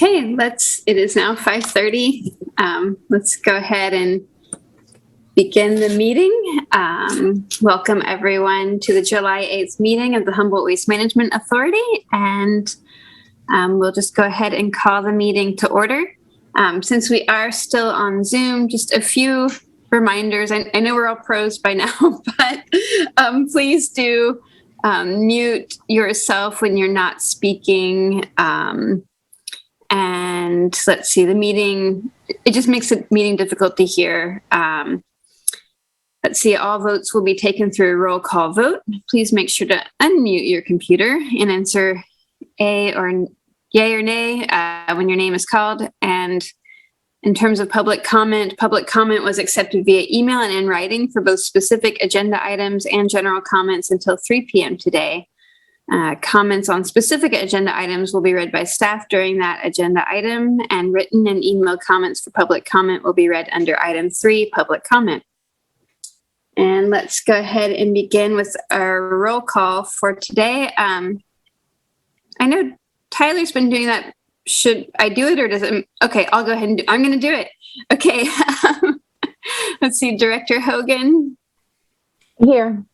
Okay, it is now 5:30. Let's go ahead and begin the meeting. Welcome everyone to the July 8th meeting of the Humboldt Waste Management Authority. And we'll just go ahead and call the meeting to order. Since we are still on Zoom, just a few reminders. I know we're all pros by now, but please do mute yourself when you're not speaking. And let's see, it just makes the meeting difficult to hear. Let's see, all votes will be taken through a roll call vote. Please make sure to unmute your computer and answer yay or nay when your name is called. And in terms of public comment was accepted via email and in writing for both specific agenda items and general comments until 3 p.m. today. Comments on specific agenda items will be read by staff during that agenda item, and written and email comments for public comment will be read under item 3, public comment. And let's go ahead and begin with our roll call for today. I know Tyler's been doing that. Should I do it or does it? Okay, I'll go ahead and I'm going to do it. Okay. Let's see, Director Hogan. Here.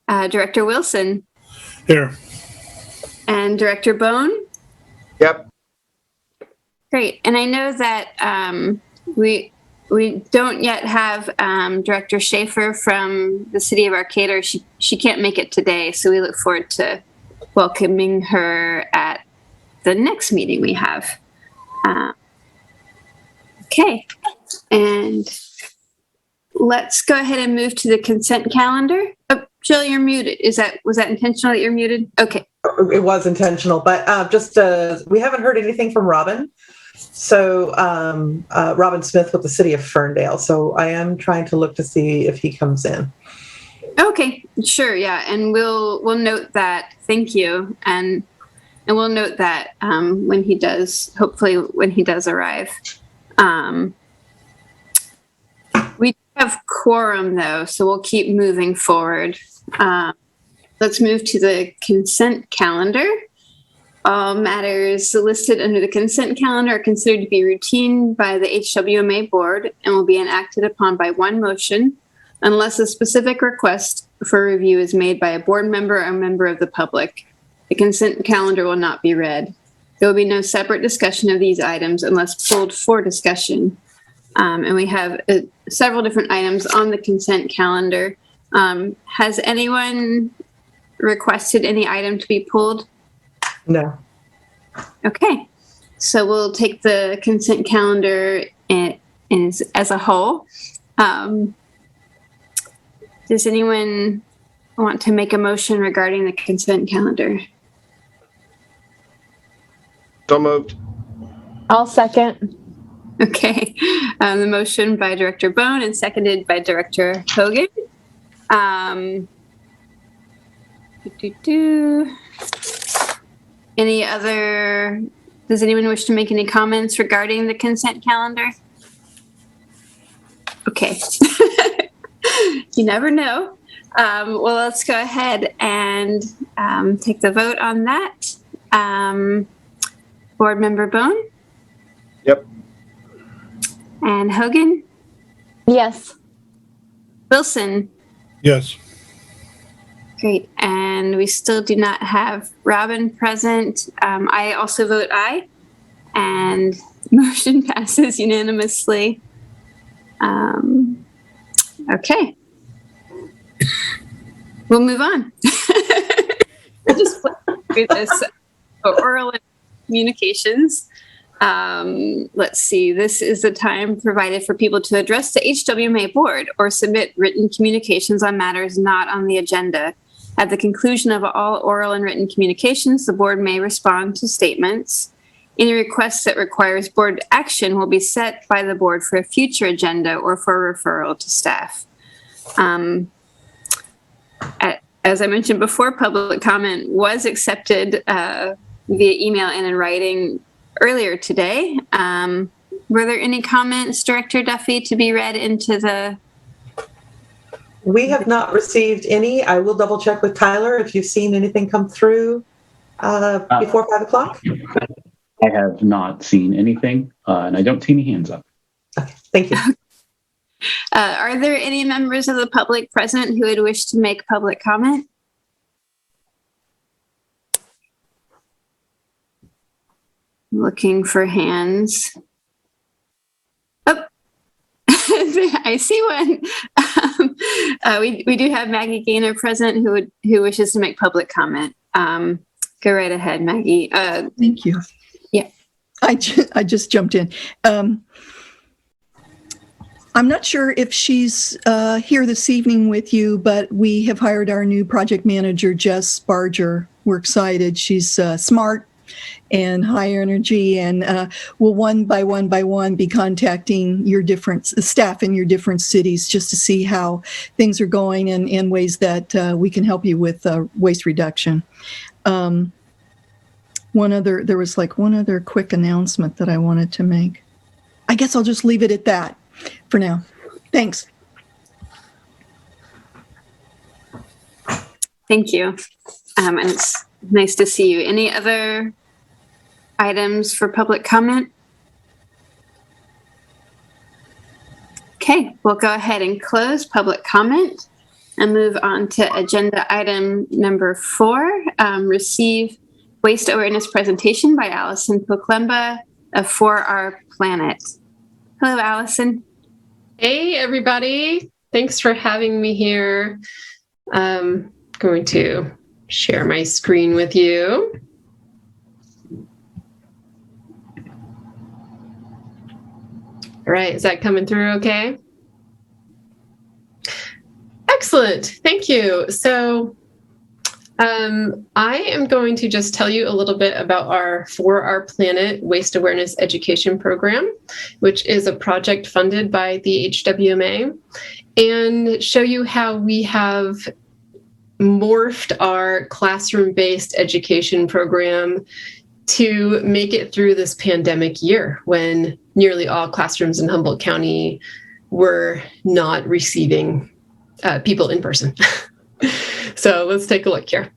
Director Wilson. Here. And Director Bone? Yep. Great. And I know that we don't yet have Director Schaefer from the City of Arcata. She can't make it today, so we look forward to welcoming her at the next meeting we have. Okay. And let's go ahead and move to the consent calendar. Oh, Jill, you're muted. Was that intentional that you're muted? Okay. It was intentional, but we haven't heard anything from Robin. So Robin Smith with the City of Ferndale. So I am trying to look to see if he comes in. Okay, sure, yeah, and we'll note that. Thank you, and we'll note that when he does arrive. We have quorum though, so we'll keep moving forward. Let's move to the consent calendar. All matters listed under the consent calendar are considered to be routine by the HWMA board and will be enacted upon by one motion unless a specific request for review is made by a board member or member of the public. The consent calendar will not be read. There will be no separate discussion of these items unless pulled for discussion. And we have several different items on the consent calendar. Has anyone requested any item to be pulled? No. Okay. So we'll take the consent calendar as a whole. Does anyone want to make a motion regarding the consent calendar? So moved. I'll second. Okay. The motion by Director Bone and seconded by Director Hogan. Does anyone wish to make any comments regarding the consent calendar? Okay. You never know. Well, let's go ahead and take the vote on that. Board Member Bone? Yep. And Hogan? Yes. Wilson? Yes. Great. And we still do not have Robin present. I also vote aye. And motion passes unanimously. Okay. We'll move on. We'll just flip through this oral communications. Let's see. This is the time provided for people to address the HWMA board or submit written communications on matters not on the agenda. At the conclusion of all oral and written communications, the board may respond to statements. Any request that requires board action will be set by the board for a future agenda or for referral to staff. As I mentioned before, public comment was accepted via email and in writing earlier today. Were there any comments, Director Duffy, to be read into the... We have not received any. I will double check with Tyler if you've seen anything come through before 5 o'clock. I have not seen anything, and I don't see any hands up. Okay, thank you. Are there any members of the public present who would wish to make public comment? Looking for hands. Oh, I see one. We do have Maggie Gaynor present who wishes to make public comment. Go right ahead, Maggie. Thank you. Yeah. I just jumped in. I'm not sure if she's here this evening with you, but we have hired our new project manager, Jess Barger. We're excited. She's smart and high energy, and will one by one be contacting your different staff in your different cities just to see how things are going and in ways that we can help you with waste reduction. There was one other quick announcement that I wanted to make. I guess I'll just leave it at that for now. Thanks. Thank you. And it's nice to see you. Any other items for public comment? Okay, we'll go ahead and close public comment and move on to agenda item number 4, receive waste awareness presentation by Allison Poklemba of For Our Planet. Hello, Allison. Hey, everybody. Thanks for having me here. I'm going to share my screen with you. All right, is that coming through okay? Excellent, thank you. So I am going to just tell you a little bit about our For Our Planet Waste Awareness Education Program, which is a project funded by the HWMA, and show you how we have morphed our classroom-based education program to make it through this pandemic year when nearly all classrooms in Humboldt County were not receiving people in person. So let's take a look here.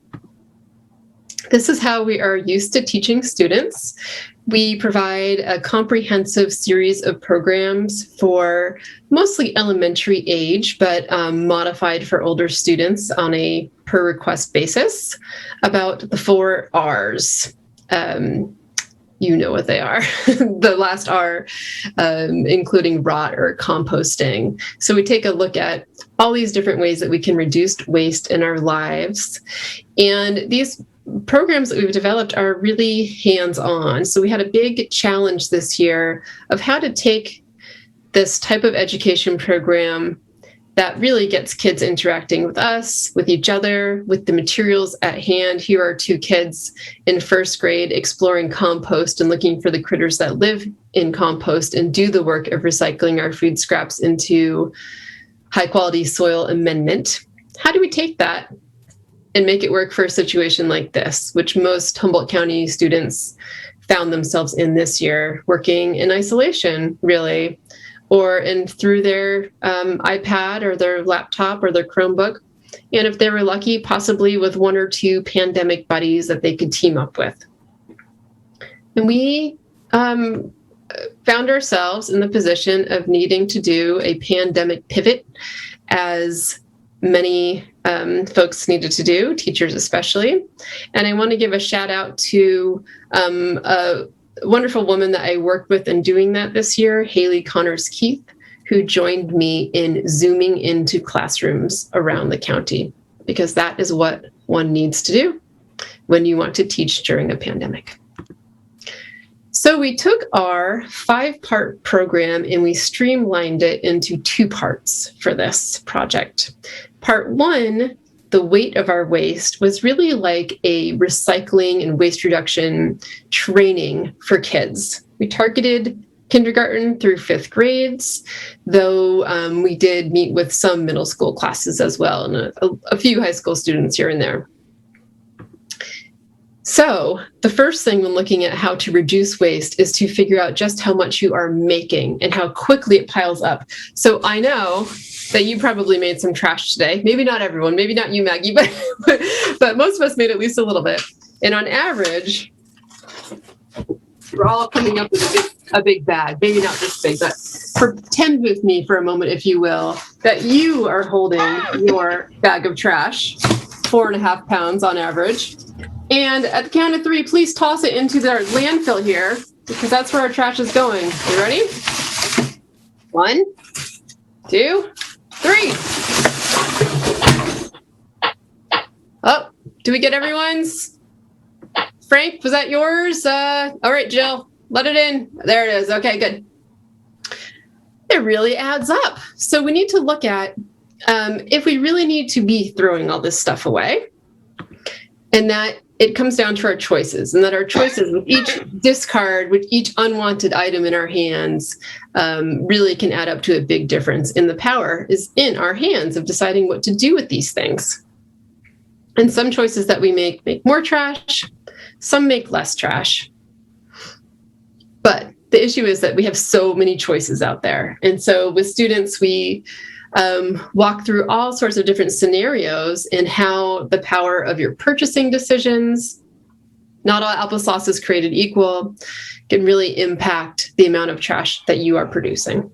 This is how we are used to teaching students. We provide a comprehensive series of programs for mostly elementary age, but modified for older students on a per request basis about the 4 R's. You know what they are. The last R, including rot or composting. So we take a look at all these different ways that we can reduce waste in our lives. And these programs that we've developed are really hands-on. So we had a big challenge this year of how to take this type of education program that really gets kids interacting with us, with each other, with the materials at hand. Here are 2 kids in first grade exploring compost and looking for the critters that live in compost and do the work of recycling our food scraps into high quality soil amendment. How do we take that and make it work for a situation like this, which most Humboldt County students found themselves in this year, working in isolation, really, or through their iPad or their laptop or their Chromebook. And if they were lucky, possibly with 1 or 2 pandemic buddies that they could team up with. And we found ourselves in the position of needing to do a pandemic pivot, as many folks needed to do, teachers especially. And I want to give a shout out to a wonderful woman that I worked with in doing that this year, Haley Connors Keith, who joined me in Zooming into classrooms around the county, because that is what one needs to do when you want to teach during a pandemic. So we took our 5-part program and we streamlined it into 2 parts for this project. Part 1, the weight of our waste, was really like a recycling and waste reduction training for kids. We targeted kindergarten through 5th grades, though we did meet with some middle school classes as well, and a few high school students here and there. So the first thing when looking at how to reduce waste is to figure out just how much you are making and how quickly it piles up. So I know that you probably made some trash today. Maybe not everyone, maybe not you, Maggie, but most of us made at least a little bit. And on average, we're all coming up with a big bag, maybe not this big, but pretend with me for a moment, if you will, that you are holding your bag of trash, 4.5 pounds on average. And at the count of 3, please toss it into the landfill here, because that's where our trash is going. You ready? 1, 2, 3. Oh, do we get everyone's? Frank, was that yours? All right, Jill, let it in. There it is. Okay, good. It really adds up. So we need to look at if we really need to be throwing all this stuff away, and that it comes down to our choices, and that our choices with each discard, with each unwanted item in our hands, really can add up to a big difference. And the power is in our hands of deciding what to do with these things. And some choices that we make more trash, some make less trash. But the issue is that we have so many choices out there. And so with students, we walk through all sorts of different scenarios and how the power of your purchasing decisions, not all applesauce is created equal, can really impact the amount of trash that you are producing.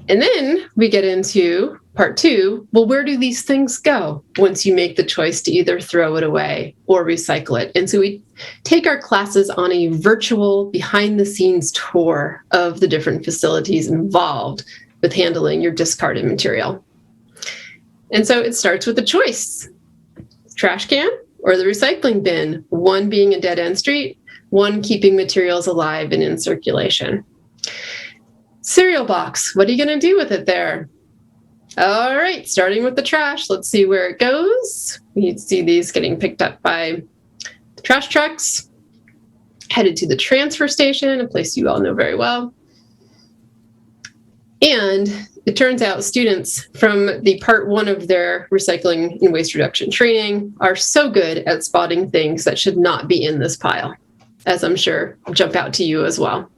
And then we get into part 2. Well, where do these things go once you make the choice to either throw it away or recycle it? And so we take our classes on a virtual behind-the-scenes tour of the different facilities involved with handling your discarded material. And so it starts with a choice: trash can or the recycling bin, one being a dead-end street, one keeping materials alive and in circulation. Cereal box, what are you going to do with it there? All right, starting with the trash, let's see where it goes. You see these getting picked up by the trash trucks, headed to the transfer station, a place you all know very well. And it turns out students from the part 1 of their recycling and waste reduction training are so good at spotting things that should not be in this pile, as I'm sure jump out to you as well.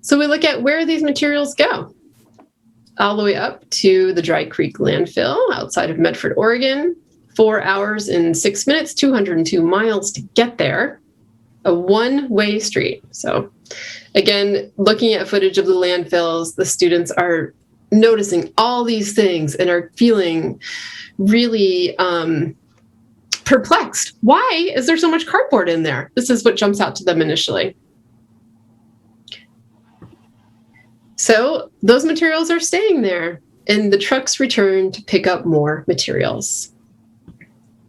So we look at where these materials go. All the way up to the Dry Creek Landfill outside of Medford, Oregon. 4 hours and 6 minutes, 202 miles to get there. A one-way street. So again, looking at footage of the landfills, the students are noticing all these things and are feeling really perplexed. Why is there so much cardboard in there? This is what jumps out to them initially. So those materials are staying there, and the trucks return to pick up more materials.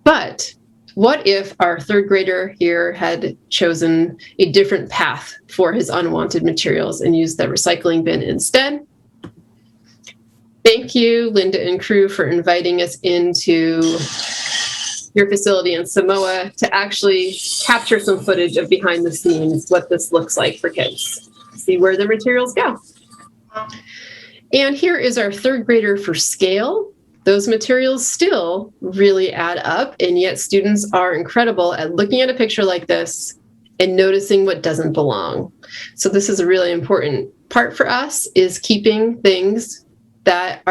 But what if our 3rd grader here had chosen a different path for his unwanted materials and used the recycling bin instead? Thank you, Linda and crew, for inviting us into your facility in Samoa to actually capture some footage of behind the scenes, what this looks like for kids. See where the materials go. And here is our 3rd grader for scale. Those materials still really add up, and yet students are incredible at looking at a picture like this and noticing what doesn't belong. So this is a really important part for us, is keeping things that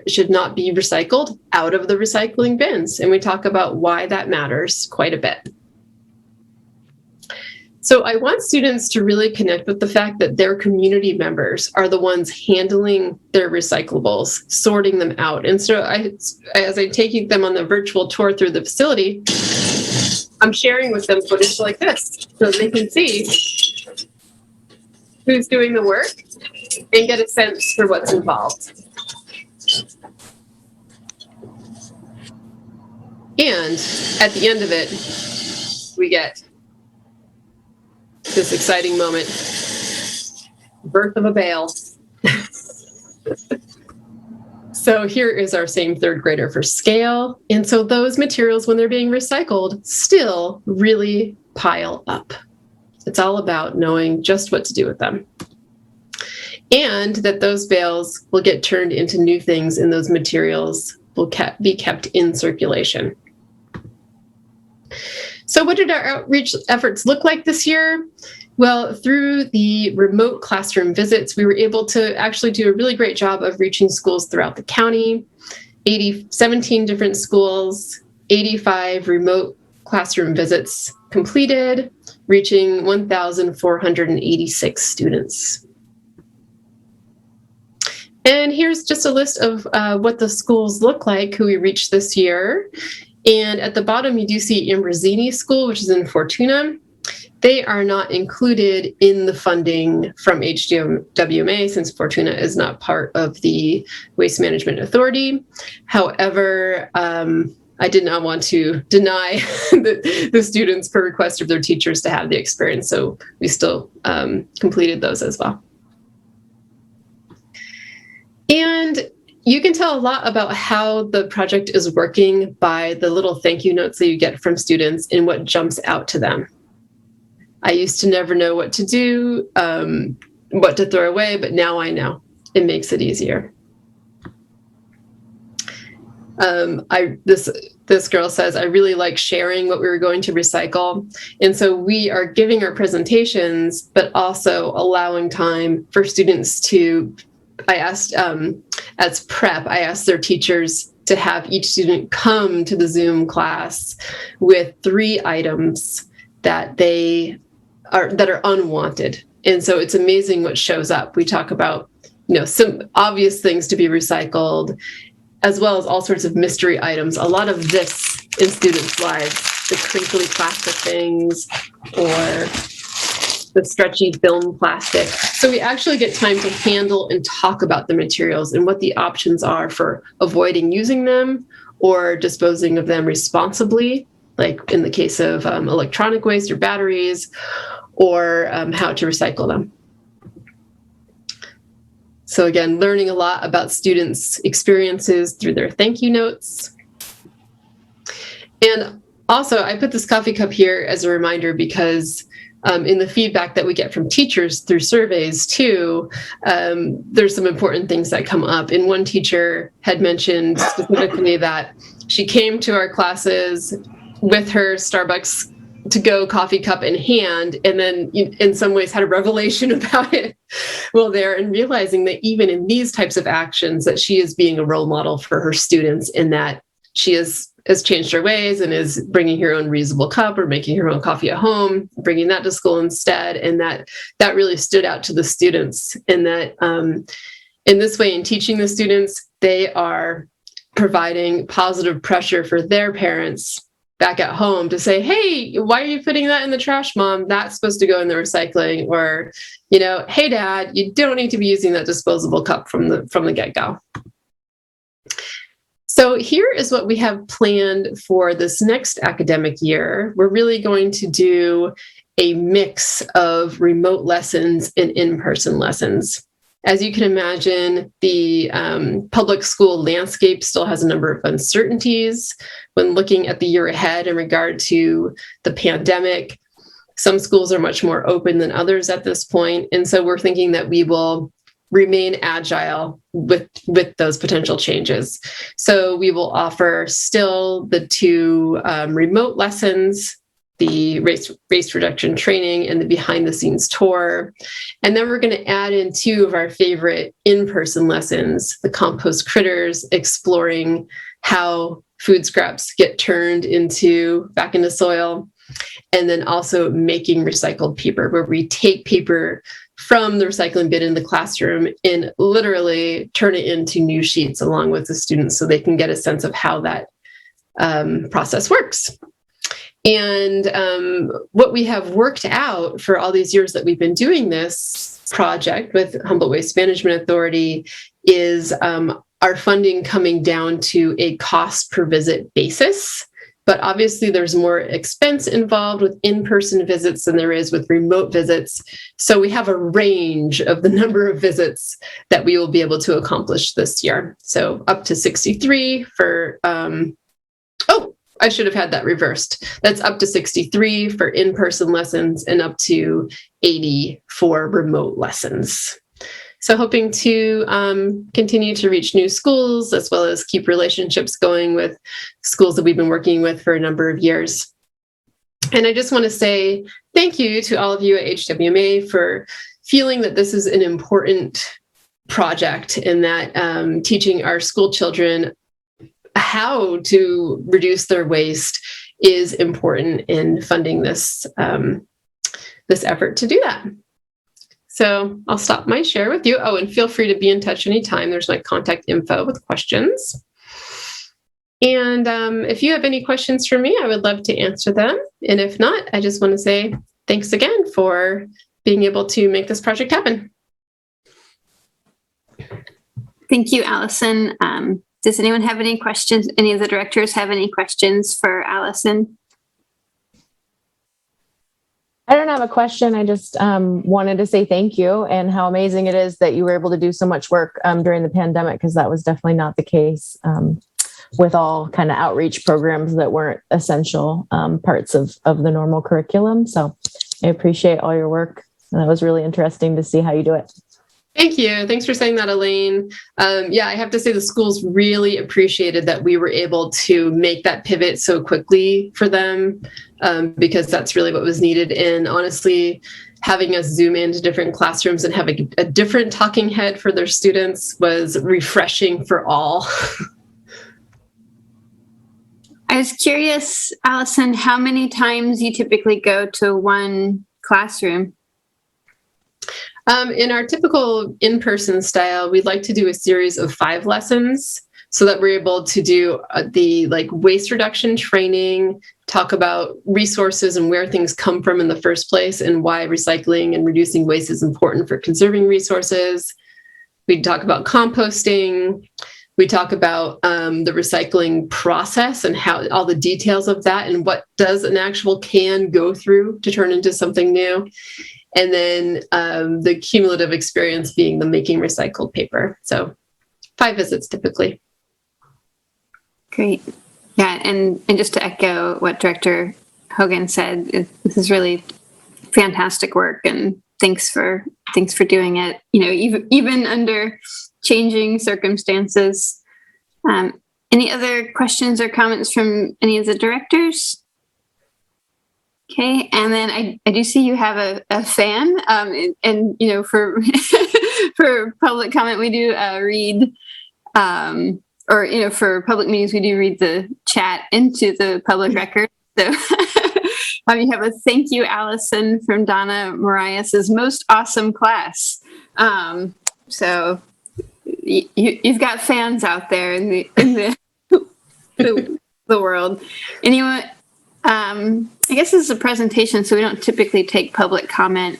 should not be recycled out of the recycling bins. And we talk about why that matters quite a bit. So I want students to really connect with the fact that their community members are the ones handling their recyclables, sorting them out. And so as I'm taking them on the virtual tour through the facility, I'm sharing with them footage like this so they can see who's doing the work and get a sense for what's involved. And at the end of it, we get this exciting moment, birth of a bale. So here is our same 3rd grader for scale. And so those materials, when they're being recycled, still really pile up. It's all about knowing just what to do with them. And that those bales will get turned into new things, and those materials will be kept in circulation. So what did our outreach efforts look like this year? Well, through the remote classroom visits, we were able to actually do a really great job of reaching schools throughout the county, 17 different schools, 85 remote classroom visits completed, reaching 1,486 students. And here's just a list of what the schools look like who we reached this year. And at the bottom, you do see Ambrosini School, which is in Fortuna. They are not included in the funding from HWMA since Fortuna is not part of the Waste Management Authority. However, I did not want to deny the students per request of their teachers to have the experience, so we still completed those as well. And you can tell a lot about how the project is working by the little thank you notes that you get from students and what jumps out to them. I used to never know what to do, what to throw away, but now I know. It makes it easier. This girl says, I really like sharing what we were going to recycle. And so we are giving our presentations, but also allowing time for students to, I asked, as prep, I asked their teachers to have each student come to the Zoom class with 3 items that are unwanted. And so it's amazing what shows up. We talk about, some obvious things to be recycled, as well as all sorts of mystery items. A lot of this in students' lives, the crinkly plastic things or the stretchy film plastic. So we actually get time to handle and talk about the materials and what the options are for avoiding using them or disposing of them responsibly, like in the case of electronic waste or batteries, or how to recycle them. So again, learning a lot about students' experiences through their thank you notes. And also, I put this coffee cup here as a reminder because in the feedback that we get from teachers through surveys too, there's some important things that come up. And one teacher had mentioned specifically that she came to our classes with her Starbucks to-go coffee cup in hand, and then in some ways had a revelation about it while there, and realizing that even in these types of actions that she is being a role model for her students in that she has changed her ways and is bringing her own reusable cup or making her own coffee at home, bringing that to school instead. And that really stood out to the students, and that in this way, in teaching the students, they are providing positive pressure for their parents back at home to say, hey, why are you putting that in the trash, Mom? That's supposed to go in the recycling. Or, hey, Dad, you don't need to be using that disposable cup from the get-go. So here is what we have planned for this next academic year. We're really going to do a mix of remote lessons and in-person lessons. As you can imagine, the public school landscape still has a number of uncertainties when looking at the year ahead in regard to the pandemic. Some schools are much more open than others at this point. And so we're thinking that we will remain agile with those potential changes. So we will offer still the 2 remote lessons, the race reduction training and the behind the scenes tour. And then we're going to add in 2 of our favorite in-person lessons, the compost critters, exploring how food scraps get turned back into soil, and then also making recycled paper, where we take paper from the recycling bin in the classroom and literally turn it into new sheets along with the students so they can get a sense of how that process works. And what we have worked out for all these years that we've been doing this project with Humboldt Waste Management Authority is our funding coming down to a cost per visit basis. But obviously there's more expense involved with in-person visits than there is with remote visits. So we have a range of the number of visits that we will be able to accomplish this year. So up to 63 for, I should have had that reversed. That's up to 63 for in-person lessons and up to 80 for remote lessons. So hoping to continue to reach new schools as well as keep relationships going with schools that we've been working with for a number of years. And I just want to say thank you to all of you at HWMA for feeling that this is an important project and that teaching our school children how to reduce their waste is important in funding this this effort to do that. So I'll stop my share with you. Oh, and feel free to be in touch anytime. There's my contact info with questions. And if you have any questions for me, I would love to answer them. And if not, I just want to say thanks again for being able to make this project happen. Thank you, Allison. Does anyone have any questions? Any of the directors have any questions for Allison? I don't have a question. I just wanted to say thank you and how amazing it is that you were able to do so much work during the pandemic, because that was definitely not the case with all kind of outreach programs that weren't essential parts of the normal curriculum. So I appreciate all your work. And that was really interesting to see how you do it. Thank you. Thanks for saying that, Elaine. Yeah, I have to say the schools really appreciated that we were able to make that pivot so quickly for them, because that's really what was needed. And honestly, having us zoom into different classrooms and having a different talking head for their students was refreshing for all. I was curious, Allison, how many times you typically go to one classroom? In our typical in-person style, we'd like to do a series of 5 lessons so that we're able to do the waste reduction training, talk about resources and where things come from in the first place and why recycling and reducing waste is important for conserving resources. We'd talk about composting. We talk about the recycling process and how all the details of that and what does an actual can go through to turn into something new. And then the cumulative experience being the making recycled paper. So 5 visits typically. Great. Yeah, and just to echo what Director Hogan said, this is really fantastic work, and thanks for doing it. You know, even under changing circumstances. Any other questions or comments from any of the directors? Okay, and then I do see you have a fan, and you know, for for public comment, we do read, or you know, for public meetings, we do read the chat into the public record. So you have a thank you, Allison, from Donna Marias's most awesome class. So you've got fans out there in the world. Anyone? I guess this is a presentation, so we don't typically take public comment.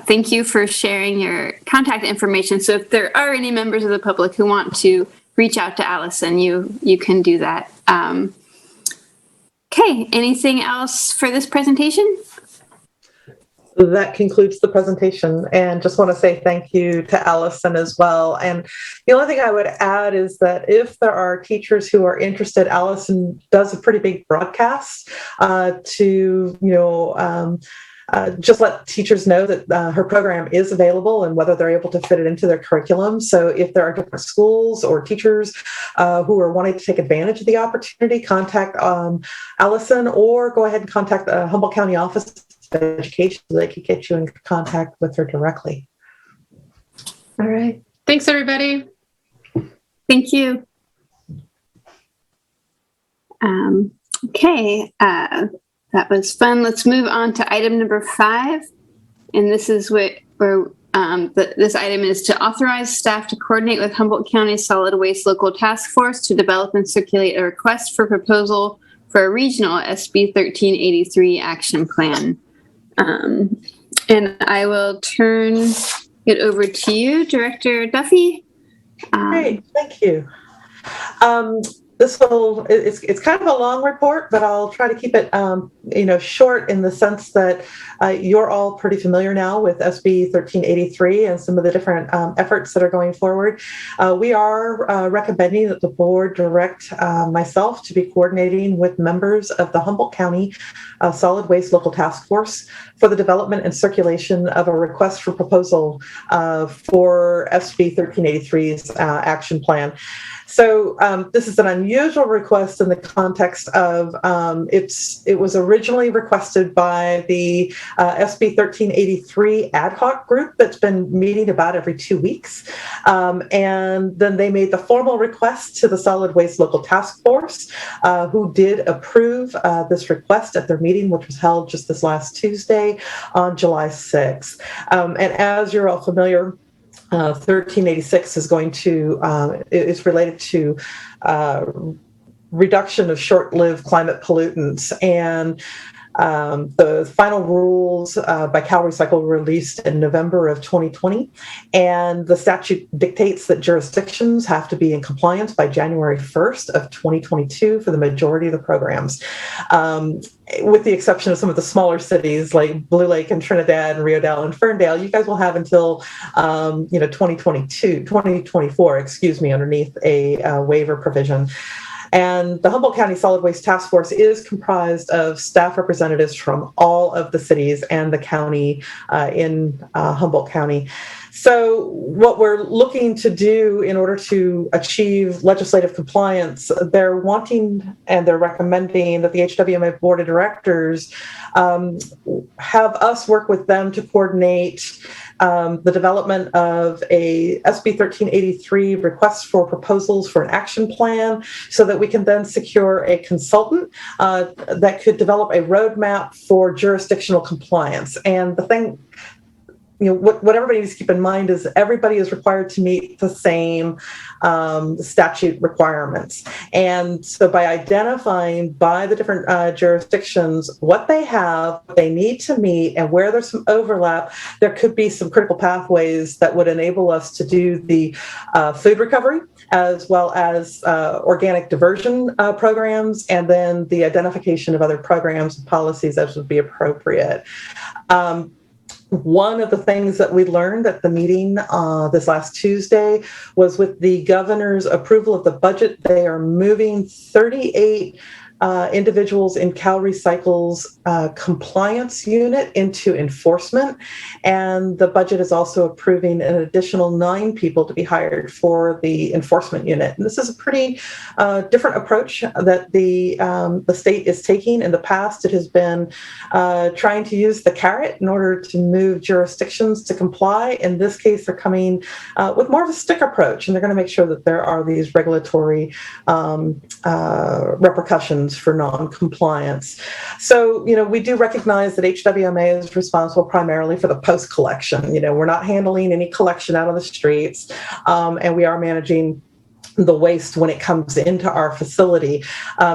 Thank you for sharing your contact information. So if there are any members of the public who want to reach out to Allison, you can do that. Okay, anything else for this presentation? That concludes the presentation, and just want to say thank you to Allison as well. And the only thing I would add is that if there are teachers who are interested, Allison does a pretty big broadcast just let teachers know that her program is available and whether they're able to fit it into their curriculum. So if there are different schools or teachers who are wanting to take advantage of the opportunity, contact Allison, or go ahead and contact the Humboldt County Office of Education so they could get you in contact with her directly. All right. Thanks, everybody. Thank you. Okay, that was fun. Let's move on to item number 5. And this is where this item is to authorize staff to coordinate with Humboldt County Solid Waste Local Task Force to develop and circulate a request for proposal for a regional SB 1383 action plan. And I will turn it over to you, Director Duffy. Great, thank you. It's kind of a long report, but I'll try to keep it, short in the sense that you're all pretty familiar now with SB 1383 and some of the different efforts that are going forward. We are recommending that the board direct myself to be coordinating with members of the Humboldt County Solid Waste Local Task Force for the development and circulation of a request for proposal for SB 1383's action plan. So this is an unusual request in the context of it was originally requested by the SB 1383 ad hoc group that's been meeting about every 2 weeks. And then they made the formal request to the Solid Waste Local Task Force, who did approve this request at their meeting, which was held just this last Tuesday on July 6th. And as you're all familiar, 1386 is related to reduction of short-lived climate pollutants, and the final rules by Cal Recycle were released in November of 2020, and the statute dictates that jurisdictions have to be in compliance by January 1st of 2022 for the majority of the programs. With the exception of some of the smaller cities like Blue Lake and Trinidad and Rio Dell and Ferndale, you guys will have until 2024, underneath a waiver provision. And the Humboldt County Solid Waste Task Force is comprised of staff representatives from all of the cities and the county in Humboldt County. So what we're looking to do in order to achieve legislative compliance, they're wanting and they're recommending that the HWMA Board of Directors have us work with them to coordinate the development of a SB 1383 request for proposals for an action plan so that we can then secure a consultant that could develop a roadmap for jurisdictional compliance. And the thing, what everybody needs to keep in mind is everybody is required to meet the same statute requirements. And so by identifying by the different jurisdictions what they have, what they need to meet, and where there's some overlap, there could be some critical pathways that would enable us to do the food recovery as well as organic diversion programs, and then the identification of other programs and policies as would be appropriate. One of the things that we learned at the meeting this last Tuesday was with the governor's approval of the budget, they are moving 38 individuals in Cal Recycle's compliance unit into enforcement. And the budget is also approving an additional 9 people to be hired for the enforcement unit. And this is a pretty different approach that the state is taking. In the past, it has been trying to use the carrot in order to move jurisdictions to comply. In this case, they're coming with more of a stick approach, and they're going to make sure that there are these regulatory repercussions for non-compliance. So, we do recognize that HWMA is responsible primarily for the post-collection. We're not handling any collection out on the streets, and we are managing the waste when it comes into our facility.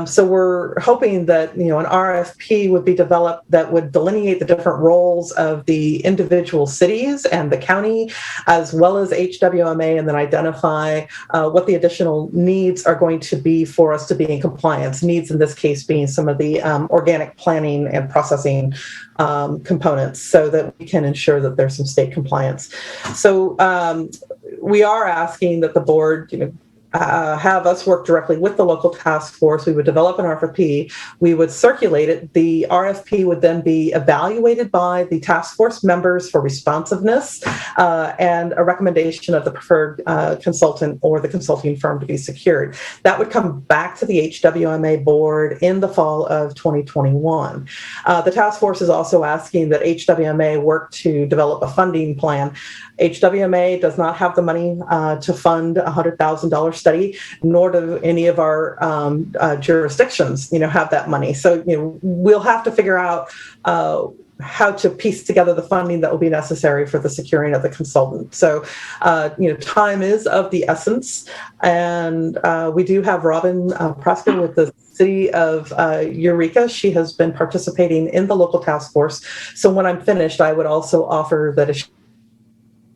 So we're hoping that, an RFP would be developed that would delineate the different roles of the individual cities and the county, as well as HWMA, and then identify what the additional needs are going to be for us to be in compliance. Needs in this case being some of the organic planning and processing components, so that we can ensure that there's some state compliance. So we are asking that the board, have us work directly with the local task force. We would develop an RFP. We would circulate it. The RFP would then be evaluated by the task force members for responsiveness and a recommendation of the preferred consultant or the consulting firm to be secured. That would come back to the HWMA board in the fall of 2021. The task force is also asking that HWMA work to develop a funding plan. HWMA does not have the money to fund a $100,000 study, nor do any of our jurisdictions, have that money. So, we'll have to figure out how to piece together the funding that will be necessary for the securing of the consultant. So, time is of the essence, and we do have Robin Prosker with the City of Eureka. She has been participating in the local task force. So when I'm finished, I would also offer that if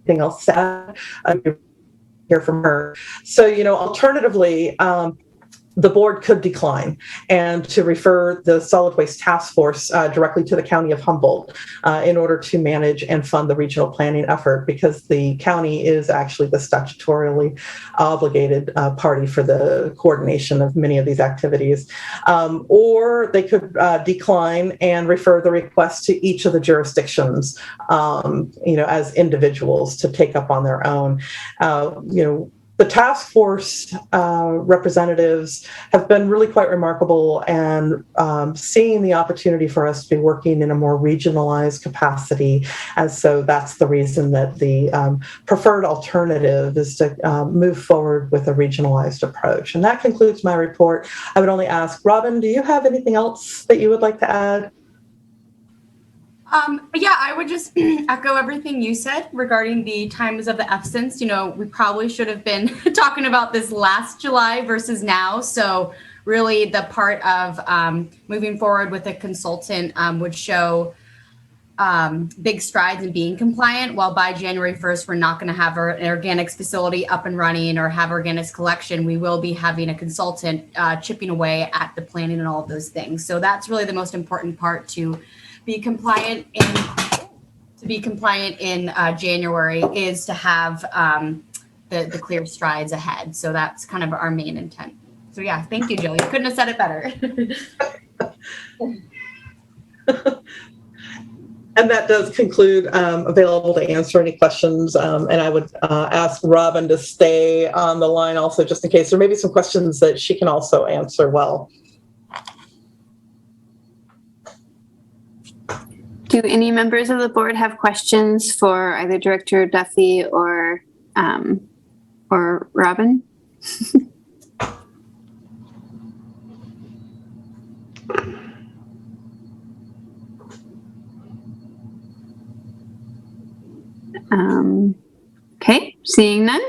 anything else to add, hear from her. So, alternatively, the board could decline and to refer the solid waste task force directly to the county of Humboldt in order to manage and fund the regional planning effort, because the county is actually the statutorily obligated party for the coordination of many of these activities. Or they could decline and refer the request to each of the jurisdictions, as individuals to take up on their own. the task force representatives have been really quite remarkable, and seeing the opportunity for us to be working in a more regionalized capacity. And so that's the reason that the preferred alternative is to move forward with a regionalized approach. And that concludes my report. I would only ask, Robin, do you have anything else that you would like to add? Yeah, I would just echo everything you said regarding the times of the essence. You know, we probably should have been talking about this last July versus now. So really the part of moving forward with a consultant would show big strides in being compliant, while by January 1st, we're not going to have an organics facility up and running or have organics collection. We will be having a consultant chipping away at the planning and all of those things. So that's really the most important part, to be compliant in January, is to have the clear strides ahead. So that's kind of our main intent. So yeah, thank you, Jill. You couldn't have said it better. And that does conclude available to answer any questions. And I would ask Robin to stay on the line also, just in case there may be some questions that she can also answer well. Do any members of the board have questions for either Director Duffy or Robin? Okay, seeing none,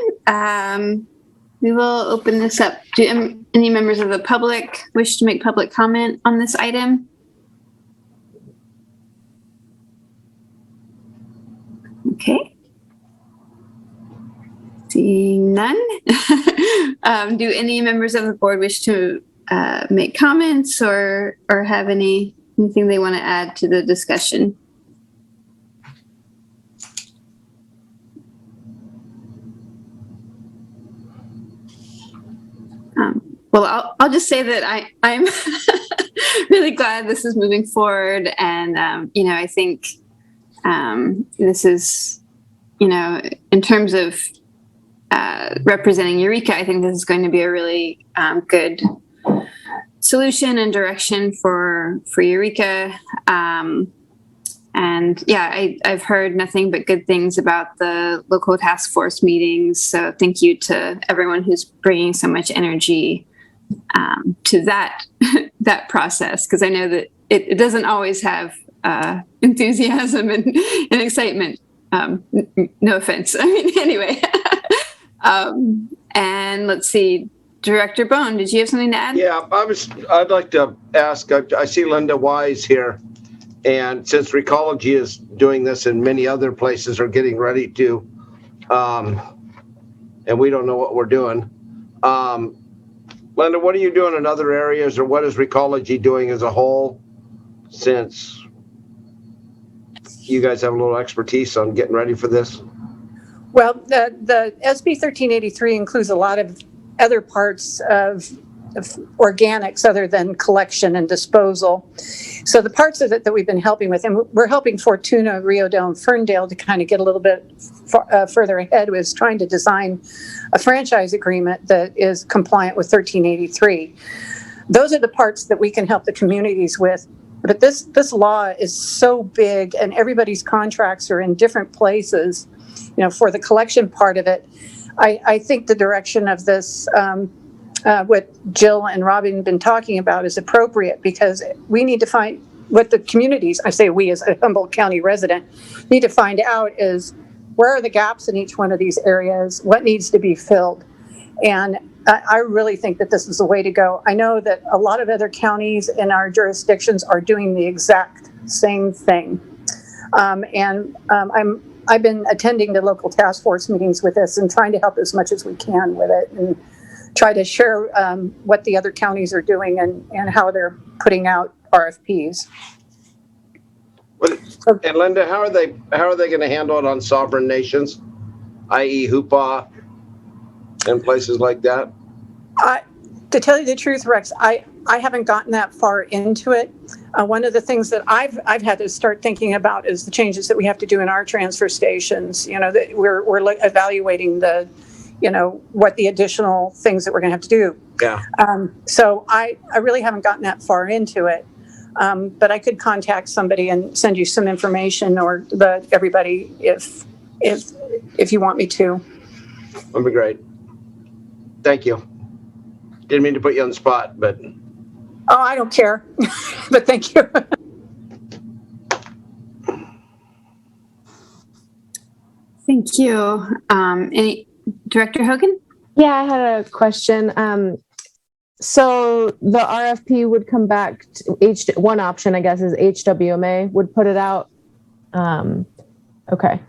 we will open this up. Do any members of the public wish to make public comment on this item? Okay. Seeing none. Do any members of the board wish to make comments or have anything they want to add to the discussion? Well, I'll just say that I'm really glad this is moving forward, and I think this is, in terms of representing Eureka, I think this is going to be a really good solution and direction for Eureka. And yeah, I've heard nothing but good things about the local task force meetings. So thank you to everyone who's bringing so much energy to that process, because I know that it doesn't always have enthusiasm and excitement. No offense. I mean, anyway. And let's see, Director Bone, did you have something to add? Yeah, I'd like to ask, I see Linda Wise here, and since Recology is doing this and many other places are getting ready to, and we don't know what we're doing. Linda, what are you doing in other areas, or what is Recology doing as a whole, since you guys have a little expertise on getting ready for this? Well, the SB 1383 includes a lot of other parts of organics other than collection and disposal. So the parts of it that we've been helping with, and we're helping Fortuna, Rio Dell, and Ferndale to kind of get a little bit further ahead, was trying to design a franchise agreement that is compliant with 1383. Those are the parts that we can help the communities with. But this law is so big, and everybody's contracts are in different places. For the collection part of it, I think the direction of this, what Jill and Robin have been talking about, is appropriate, because we need to find what the communities, I say we as a Humboldt County resident, need to find out is, where are the gaps in each one of these areas? What needs to be filled? And I really think that this is the way to go. I know that a lot of other counties in our jurisdictions are doing the exact same thing. I've been attending the local task force meetings with this and trying to help as much as we can with it, and try to share what the other counties are doing and how they're putting out RFPs. And Linda, how are they going to handle it on sovereign nations, i.e. HUPA and places like that? To tell you the truth, Rex, I haven't gotten that far into it. One of the things that I've had to start thinking about is the changes that we have to do in our transfer stations. That we're evaluating the what the additional things that we're going to have to do. Yeah. So I really haven't gotten that far into it. But I could contact somebody and send you some information, or everybody if you want me to. That'd be great. Thank you. Didn't mean to put you on the spot, but. Oh, I don't care, but thank you. Thank you. Director Hogan? Yeah, I had a question. So the RFP would come back to one option, I guess, is HWMA would put it out. Okay.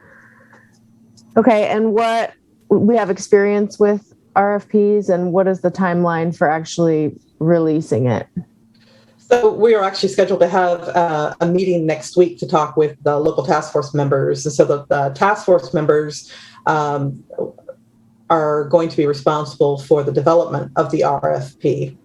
And what we have experience with RFPs, and what is the timeline for actually releasing it? So we are actually scheduled to have a meeting next week to talk with the local task force members. And so the task force members are going to be responsible for the development of the RFP.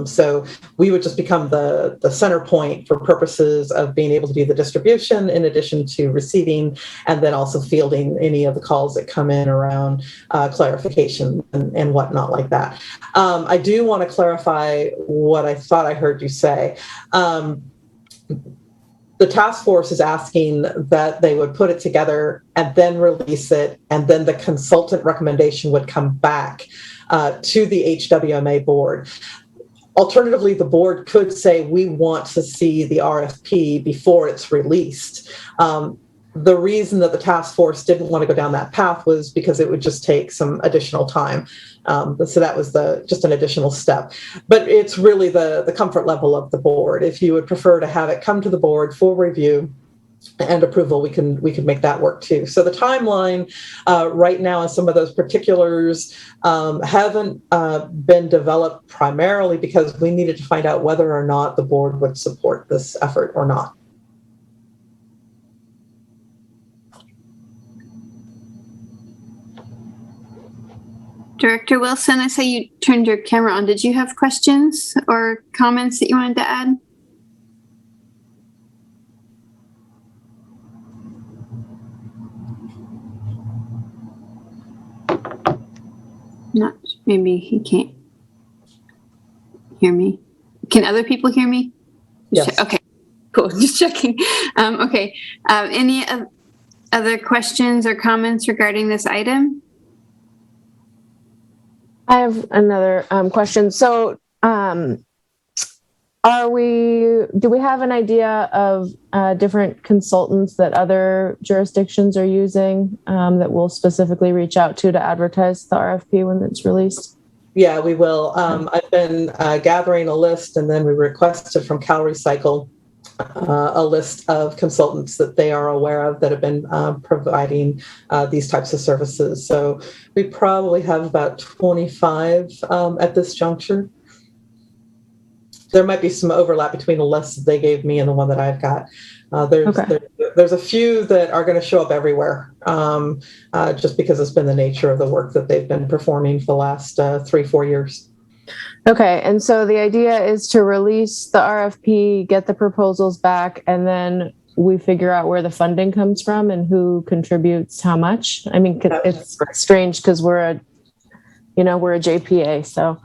So we would just become the center point for purposes of being able to do the distribution, in addition to receiving and then also fielding any of the calls that come in around clarification and whatnot like that. I do want to clarify what I thought I heard you say. The task force is asking that they would put it together and then release it, and then the consultant recommendation would come back to the HWMA board. Alternatively, the board could say, we want to see the RFP before it's released. The reason that the task force didn't want to go down that path was because it would just take some additional time. So that was just an additional step. But it's really the comfort level of the board. If you would prefer to have it come to the board for review and approval, we can make that work too. So the timeline right now, and some of those particulars haven't been developed primarily because we needed to find out whether or not the board would support this effort or not. Director Wilson, I saw you turned your camera on. Did you have questions or comments that you wanted to add? Not, maybe he can't hear me. Can other people hear me? Yes. Okay, cool. Just checking. Okay. Any other questions or comments regarding this item? I have another question. So, do we have an idea of different consultants that other jurisdictions are using that we'll specifically reach out to advertise the RFP when it's released? Yeah, we will. I've been gathering a list, and then we requested from Cal Recycle a list of consultants that they are aware of that have been providing these types of services. So we probably have about 25 at this juncture. There might be some overlap between the list that they gave me and the one that I've got. There's a few that are going to show up everywhere, just because it's been the nature of the work that they've been performing for the last 3-4 years. Okay, and so the idea is to release the RFP, get the proposals back, and then we figure out where the funding comes from and who contributes how much. I mean, it's strange because we're a JPA, so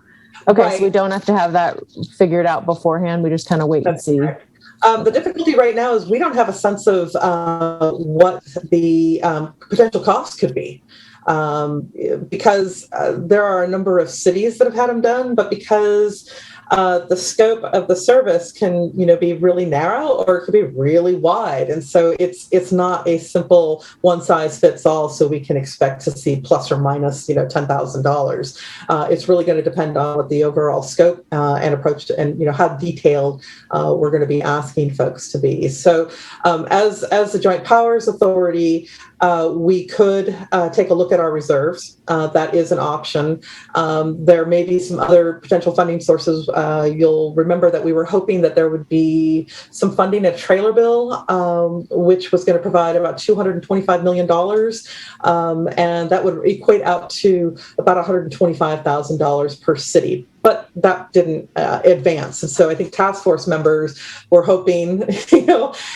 okay, right. So we don't have to have that figured out beforehand. We just kind of wait and see. Right. The difficulty right now is we don't have a sense of what the potential costs could be. Because there are a number of cities that have had them done, but because the scope of the service can, be really narrow or it could be really wide. And so it's not a simple one size fits all. So we can expect to see plus or minus, $10,000. It's really going to depend on what the overall scope and approach to, and, how detailed we're going to be asking folks to be. So as the Joint Powers Authority, we could take a look at our reserves. That is an option. There may be some other potential funding sources. You'll remember that we were hoping that there would be some funding at Trailer Bill, which was going to provide about $225 million. And that would equate out to about $125,000 per city. but that didn't advance. And so I think task force members were hoping,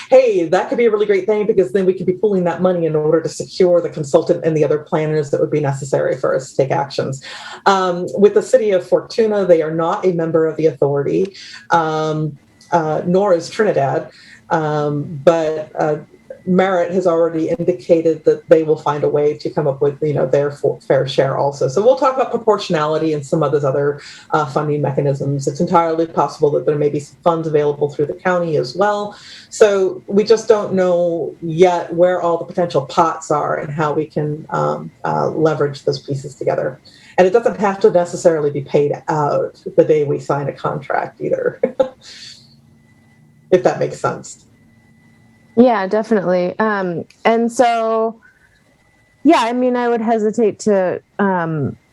hey, that could be a really great thing because then we could be pooling that money in order to secure the consultant and the other planners that would be necessary for us to take actions. With the city of Fortuna, they are not a member of the authority, nor is Trinidad, but Merit has already indicated that they will find a way to come up with, their fair share also. So we'll talk about proportionality and some of those other funding mechanisms. It's entirely possible that there may be some funds available through the county as well. So we just don't know yet where all the potential pots are and how we can leverage those pieces together. And it doesn't have to necessarily be paid out the day we sign a contract either, if that makes sense. Yeah, definitely. And so, yeah, I mean, I would hesitate to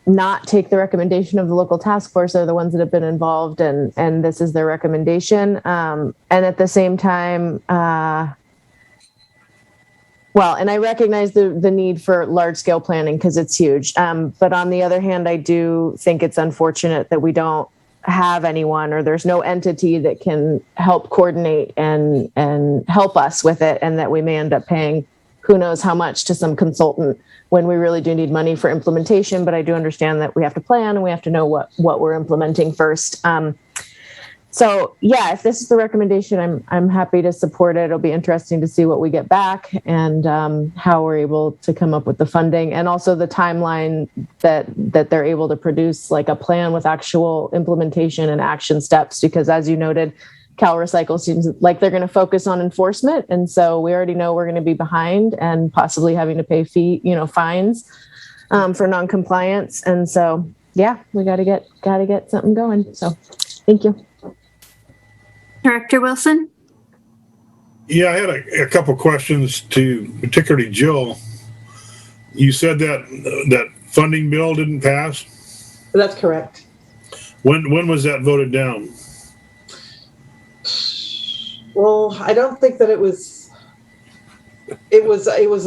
not take the recommendation of the local task force. They're the ones that have been involved, and this is their recommendation. And at the same time, and I recognize the need for large scale planning because it's huge. But on the other hand, I do think it's unfortunate that we don't have anyone, or there's no entity that can help coordinate and help us with it, and that we may end up paying who knows how much to some consultant when we really do need money for implementation. But I do understand that we have to plan and we have to know what we're implementing first. So yeah, if this is the recommendation, I'm happy to support it. It'll be interesting to see what we get back and how we're able to come up with the funding, and also the timeline that they're able to produce, like a plan with actual implementation and action steps. Because as you noted, Cal Recycle seems like they're going to focus on enforcement, and so we already know we're going to be behind and possibly having to pay fines for noncompliance. And so yeah, we got to get something going. So thank you. Director Wilson? Yeah, I had a couple questions to particularly Jill. You said that funding bill didn't pass? That's correct. When was that voted down? Well, I don't think that it was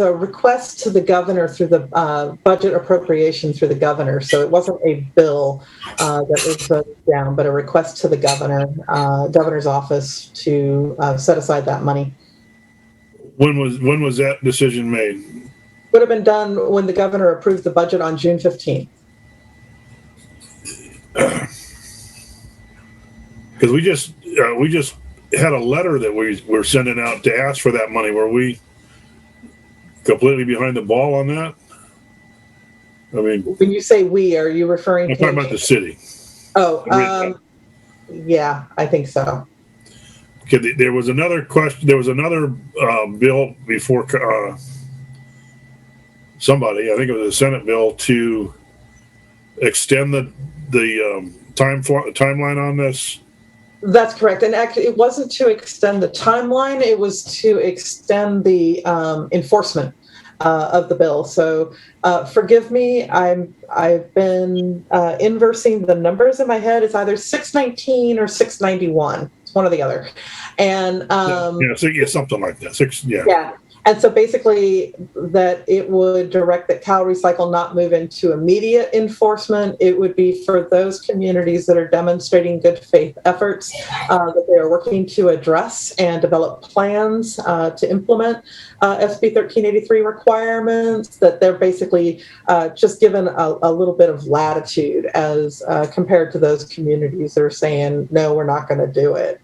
a request to the governor through the budget appropriation through the governor. So it wasn't a bill that was voted down, but a request to the governor's office to set aside that money. When was that decision made? Would have been done when the governor approved the budget on June 15th. Because we just had a letter that we were sending out to ask for that money. Were we completely behind the ball on that? I mean, when you say we, are you referring I'm to? talking about the city. Oh, yeah, I think so. Okay, there was another question. There was another bill before somebody, I think it was a Senate bill, to extend the timeline on this. That's correct. And actually, it wasn't to extend the timeline. It was to extend the enforcement of the bill. So forgive me, I've been inversing the numbers in my head. It's either 619 or 691. It's one or the other. And something like that. Yeah. And so basically that it would direct that Cal Recycle not move into immediate enforcement. It would be for those communities that are demonstrating good faith efforts that they are working to address and develop plans to implement SB 1383 requirements, that they're basically just given a little bit of latitude as compared to those communities that are saying, no, we're not going to do it.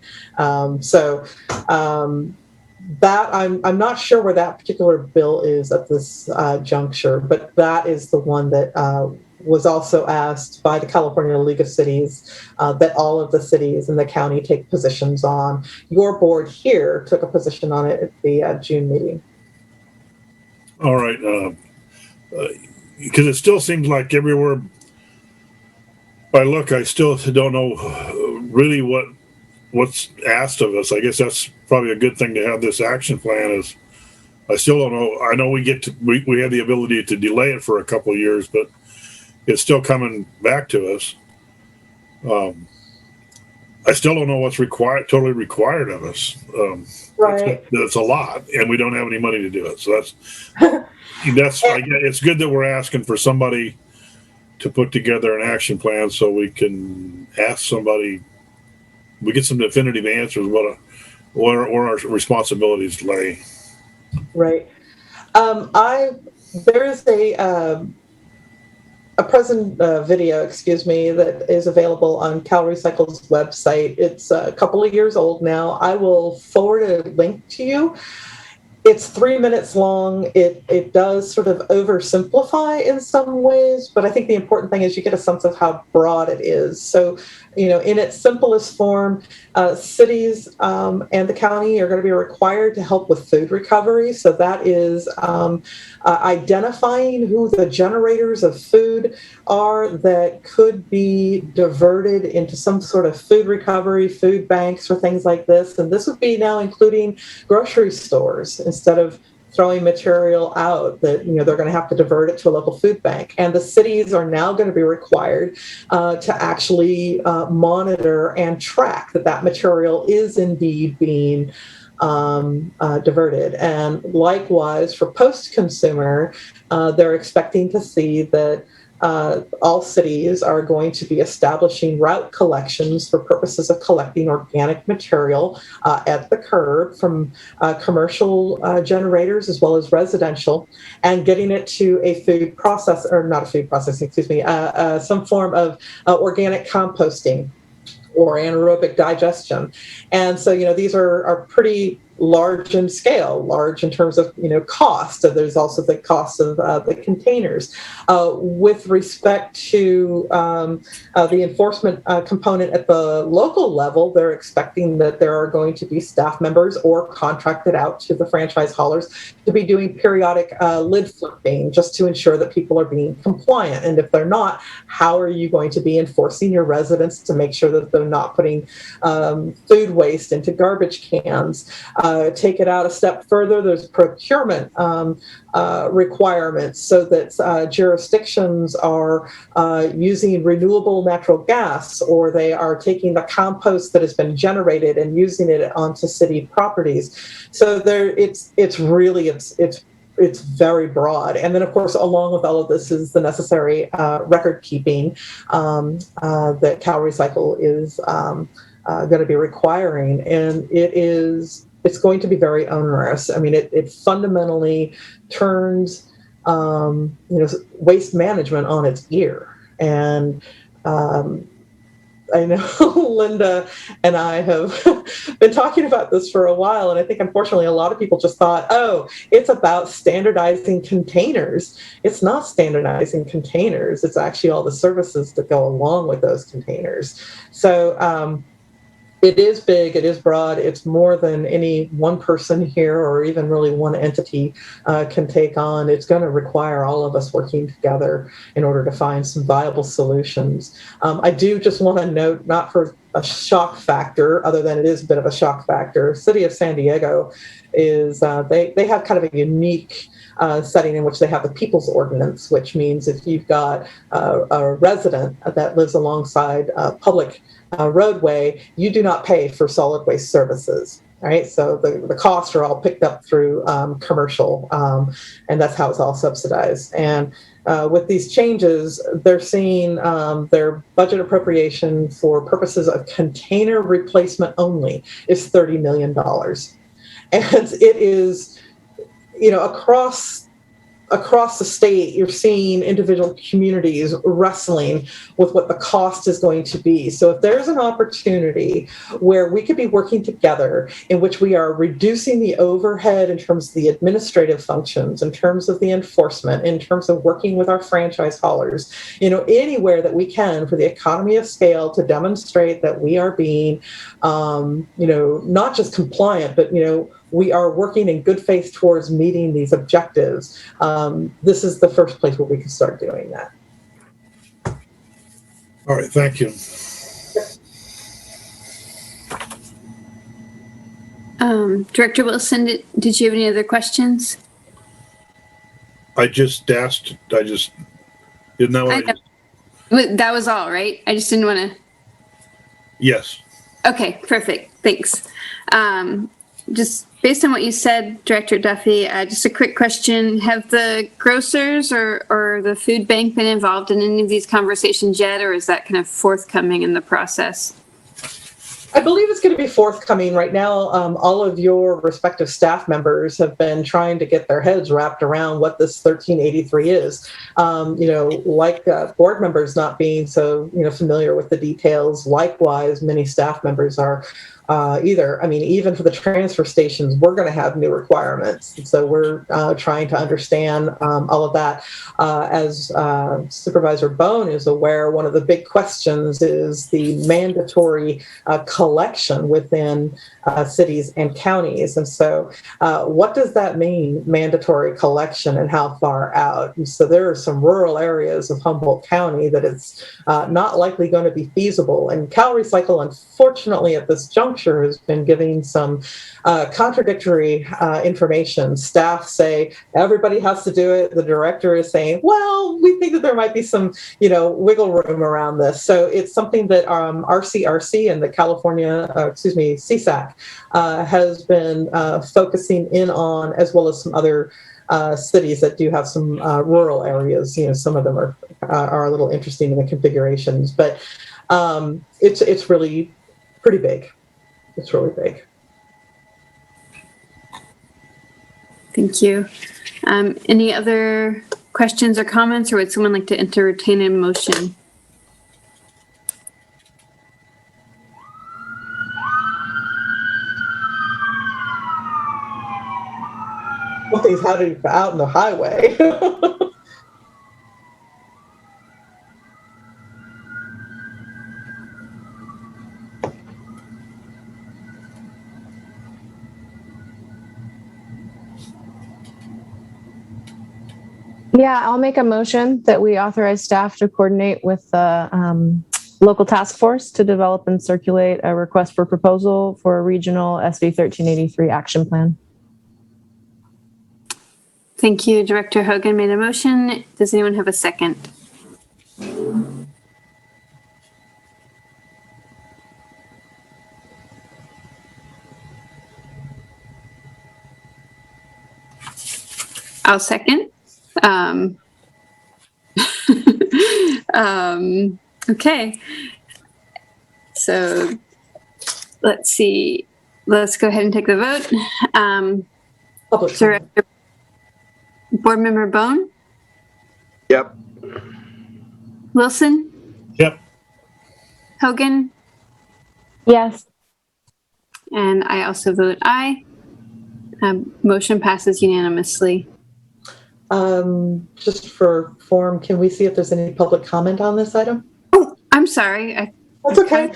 That I'm not sure where that particular bill is at this juncture, but that is the one that was also asked by the California League of Cities that all of the cities in the county take positions on. Your board here took a position on it at the June meeting. All right, because it still seems like everywhere I look, I still don't know really what's asked of us. I guess that's probably a good thing to have this action plan. Is I still don't know. I know we have the ability to delay it for a couple of years, but it's still coming back to us. I still don't know what's totally required of us. Right. That's a lot, and we don't have any money to do it. So that's it's good that we're asking for somebody to put together an action plan so we can ask somebody, we get some definitive answers where our responsibilities lay. Right. There is a present video, that is available on Cal Recycle's website. It's a couple of years old now. I will forward a link to you. It's 3 minutes long. It does sort of oversimplify in some ways, but I think the important thing is you get a sense of how broad it is. So, in its simplest form, cities and the county are going to be required to help with food recovery. So that is identifying who the generators of food are that could be diverted into some sort of food recovery, food banks, or things like this. And this would be now including grocery stores instead of throwing material out that they're going to have to divert it to a local food bank. And the cities are now going to be required to actually monitor and track that material is indeed being diverted. And likewise, for post-consumer, they're expecting to see that all cities are going to be establishing route collections for purposes of collecting organic material at the curb from commercial generators as well as residential, and getting it to a food process, or not a food processing, some form of organic composting or anaerobic digestion. And so, these are pretty large in scale, large in terms of, cost. So there's also the cost of the containers. With respect to the enforcement component at the local level, they're expecting that there are going to be staff members or contracted out to the franchise haulers to be doing periodic lid flipping just to ensure that people are being compliant. And if they're not, how are you going to be enforcing your residents to make sure that they're not putting food waste into garbage cans? Take it out a step further, there's procurement requirements so that jurisdictions are using renewable natural gas, or they are taking the compost that has been generated and using it onto city properties. So it's very broad. And then, of course, along with all of this is the necessary record keeping that Cal Recycle is going to be requiring. And it's going to be very onerous. I mean, it fundamentally turns, waste management on its ear. And I know Linda and I have been talking about this for a while, and I think unfortunately a lot of people just thought, oh, it's about standardizing containers. It's not standardizing containers. It's actually all the services that go along with those containers. So it is big, it is broad, it's more than any one person here or even really one entity can take on. It's going to require all of us working together in order to find some viable solutions. I do just want to note, not for a shock factor, other than it is a bit of a shock factor, City of San Diego is, they have kind of a unique setting in which they have the People's Ordinance, which means if you've got a resident that lives alongside a public roadway, you do not pay for solid waste services. Right, so the costs are all picked up through commercial, and that's how it's all subsidized. And with these changes, they're seeing their budget appropriation for purposes of container replacement only is $30 million, and it is, across the state, you're seeing individual communities wrestling with what the cost is going to be. So if there's an opportunity where we could be working together in which we are reducing the overhead in terms of the administrative functions, in terms of the enforcement, in terms of working with our franchise haulers, anywhere that we can for the economy of scale to demonstrate that we are being, not just compliant, but, we are working in good faith towards meeting these objectives. This is the first place where we can start doing that. All right, thank you. Director Wilson, did you have any other questions? I just asked, isn't that what That was all, right? I just didn't want to. Yes. Okay, perfect. Thanks. Just based on what you said, Director Duffy, just a quick question. Have the grocers or the food bank been involved in any of these conversations yet, or is that kind of forthcoming in the process? I believe it's going to be forthcoming right now. All of your respective staff members have been trying to get their heads wrapped around what this 1383 is. Like board members not being so, familiar with the details. Likewise, many staff members are either. I mean, even for the transfer stations, we're going to have new requirements. And so we're trying to understand all of that. As Supervisor Bone is aware, one of the big questions is the mandatory collection within cities and counties. And so what does that mean, mandatory collection, and how far out? And so there are some rural areas of Humboldt County that it's not likely going to be feasible. And Cal Recycle, unfortunately, at this juncture, has been giving some contradictory information. Staff say everybody has to do it. The director is saying, well, we think that there might be some, wiggle room around this. So it's something that RCRC and the CSAC has been focusing in on, as well as some other cities that do have some rural areas. Some of them are a little interesting in the configurations, but it's really pretty big. It's really big. Thank you. Any other questions or comments, or would someone like to entertain a motion? Well, things out in the highway. Yeah, I'll make a motion that we authorize staff to coordinate with the local task force to develop and circulate a request for proposal for a regional SB 1383 action plan. Thank you. Director Hogan made a motion. Does anyone have a second? I'll second. Okay. So let's see. Let's go ahead and take the vote. Director, Board Member Bone? Yep. Wilson? Yep. Hogan? Yes. And I also vote aye. Motion passes unanimously. Just for form, can we see if there's any public comment on this item? Oh, I'm sorry. That's okay.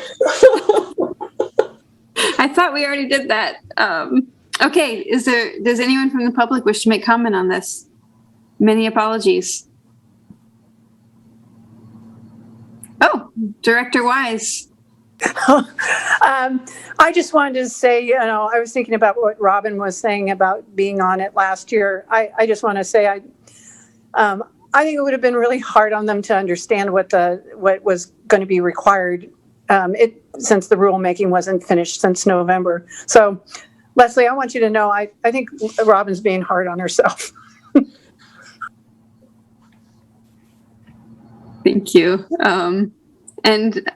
I thought we already did that. Okay, does anyone from the public wish to make comment on this? Many apologies. Oh, Director Wise. I just wanted to say, I was thinking about what Robin was saying about being on it last year. I just want to say, I think it would have been really hard on them to understand what was going to be required, since the rulemaking wasn't finished since November. So, Leslie, I want you to know, I think Robin's being hard on herself. Thank you. And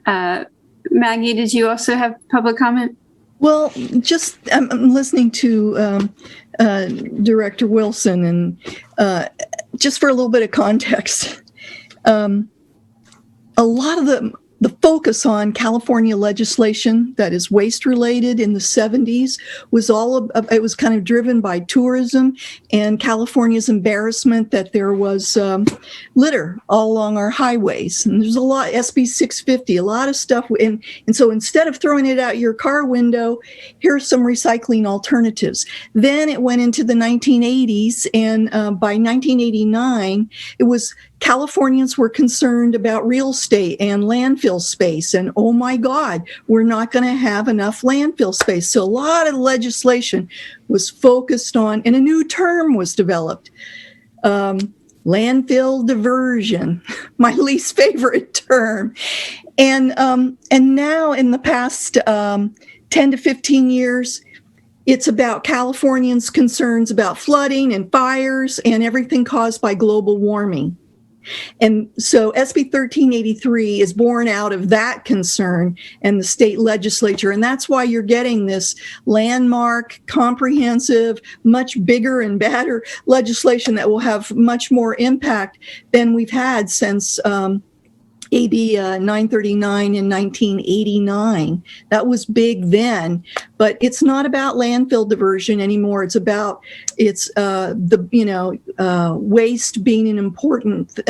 Maggie, did you also have public comment? Well, just I'm listening to Director Wilson, and just for a little bit of context, a lot of the focus on California legislation that is waste related in the 70s was it was kind of driven by tourism and California's embarrassment that there was litter all along our highways. And there's a lot, SB 650, a lot of stuff. And so instead of throwing it out your car window, here's some recycling alternatives. Then it went into the 1980s, and by 1989, it was Californians were concerned about real estate and landfill space. And oh my God, we're not going to have enough landfill space. So a lot of legislation was focused on, and a new term was developed, landfill diversion, my least favorite term. And now in the past 10 to 15 years, It's about Californians' concerns about flooding and fires and everything caused by global warming. And so SB 1383 is born out of that concern and the state legislature. And that's why you're getting this landmark, comprehensive, much bigger and badder legislation that will have much more impact than we've had since AB 939 in 1989. That was big then, but it's not about landfill diversion anymore. It's about waste being an important.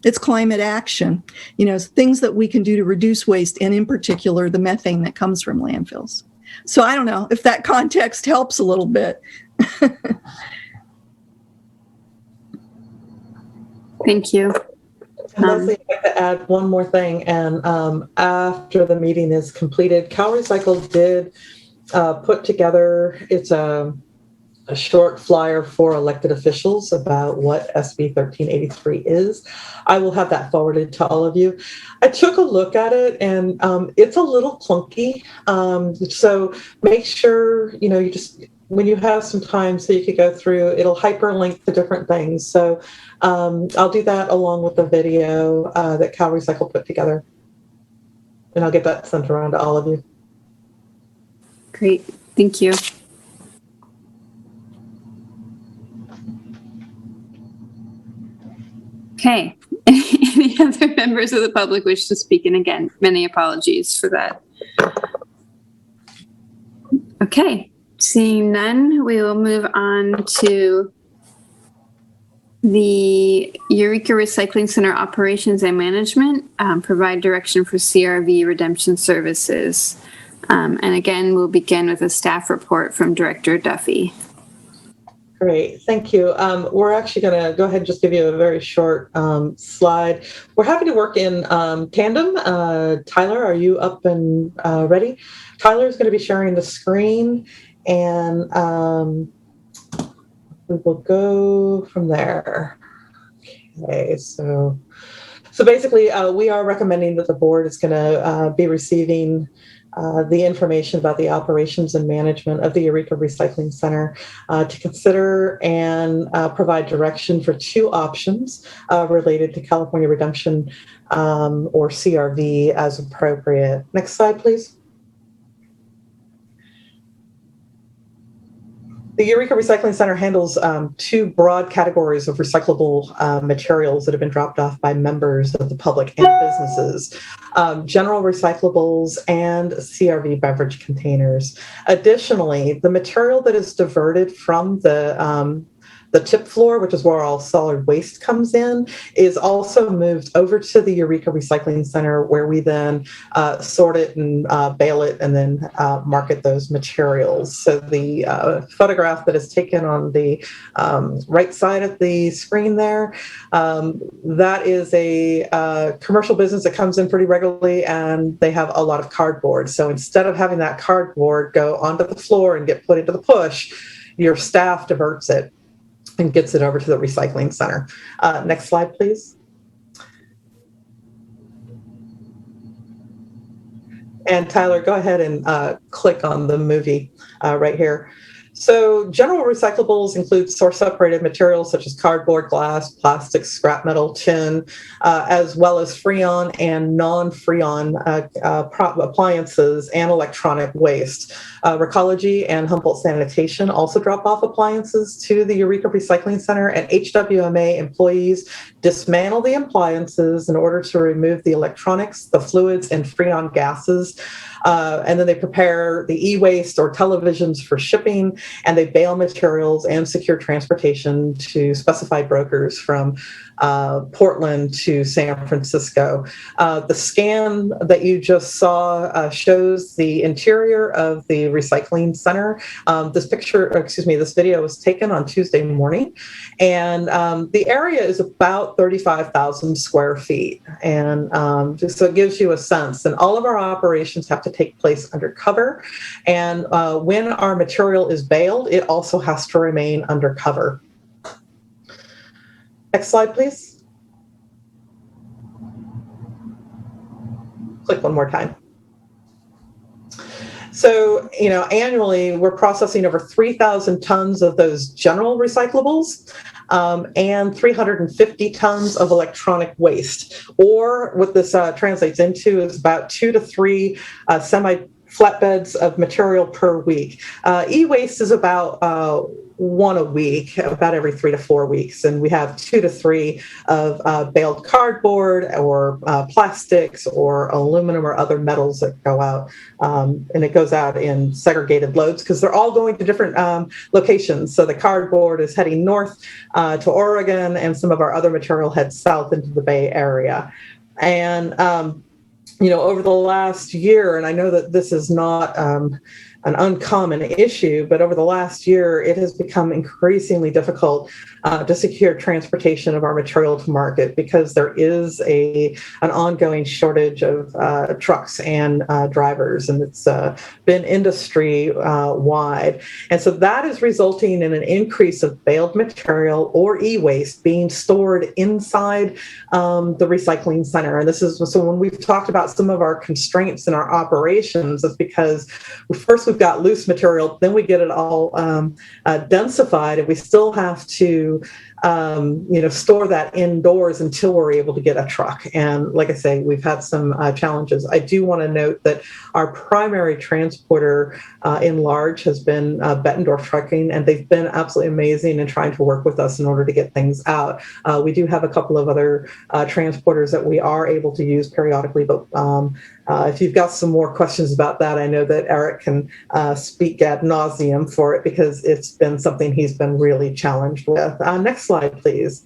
It's climate action, things that we can do to reduce waste, and in particular the methane that comes from landfills. So I don't know if that context helps a little bit. Thank you. And Leslie, I'd like to add one more thing. And after the meeting is completed, Cal Recycle did put together, it's a short flyer for elected officials about what SB 1383 is. I will have that forwarded to all of you. I took a look at it, and it's a little clunky. So make sure, you just, when you have some time so you could go through, it'll hyperlink to different things. So I'll do that along with the video that Cal Recycle put together. And I'll get that sent around to all of you. Great. Thank you. Okay. Any other members of the public wish to speak? And again, many apologies for that. Okay. Seeing none, we will move on to the Eureka Recycling Center operations and management, provide direction for CRV redemption services. And again, we'll begin with a staff report from Director Duffy. Great, thank you. We're actually going to go ahead and just give you a very short slide. We're happy to work in tandem. Tyler, are you up and ready? Tyler is going to be sharing the screen, and we will go from there. Okay, so basically, we are recommending that the board is going to be receiving the information about the operations and management of the Eureka Recycling Center to consider and provide direction for two options related to California redemption or CRV as appropriate. Next slide, please. The Eureka Recycling Center handles two broad categories of recyclable materials that have been dropped off by members of the public and businesses. General recyclables and CRV beverage containers. Additionally, the material that is diverted from the tip floor, which is where all solid waste comes in, is also moved over to the Eureka Recycling Center, where we then sort it and bale it and then market those materials. So the photograph that is taken on the right side of the screen there, that is a commercial business that comes in pretty regularly, and they have a lot of cardboard. So instead of having that cardboard go onto the floor and get put into the push, your staff diverts it and gets it over to the recycling center. Next slide, please. And Tyler, go ahead and click on the movie right here. So general recyclables include source-separated materials such as cardboard, glass, plastic, scrap metal, tin, as well as Freon and non-Freon appliances and electronic waste. Recology and Humboldt Sanitation also drop off appliances to the Eureka Recycling Center, and HWMA employees dismantle the appliances in order to remove the electronics, the fluids, and Freon gases. And then they prepare the e-waste or televisions for shipping, and they bale materials and secure transportation to specified brokers from Portland to San Francisco. The scan that you just saw shows the interior of the recycling center. This video was taken on Tuesday morning, and the area is about 35,000 square feet. And just so it gives you a sense, and all of our operations have to take place undercover. And when our material is baled, it also has to remain undercover. Next slide, please. Click one more time. So, annually we're processing over 3,000 tons of those general recyclables and 350 tons of electronic waste. Or what this translates into is about 2 to 3 semi-flatbeds of material per week. E-waste is about 1 a week, about every 3 to 4 weeks. And we have 2 to 3 of baled cardboard or plastics or aluminum or other metals that go out. And it goes out in segregated loads because they're all going to different locations. So the cardboard is heading north to Oregon, and some of our other material heads south into the Bay Area. And, over the last year, and I know that this is not an uncommon issue, but over the last year, it has become increasingly difficult to secure transportation of our material to market because there is an ongoing shortage of trucks and drivers, and it's been industry wide. And so that is resulting in an increase of baled material or e-waste being stored inside the recycling center. And this is so when we've talked about some of our constraints in our operations, it's because first we've got loose material, then we get it all densified, and we still have to store that indoors until we're able to get a truck. And like I say, we've had some challenges. I do want to note that our primary transporter in large has been Bettendorf Trucking, and they've been absolutely amazing in trying to work with us in order to get things out. We do have a couple of other transporters that we are able to use periodically, but if you've got some more questions about that, I know that Eric can speak ad nauseum for it because it's been something he's been really challenged with. Next slide, please.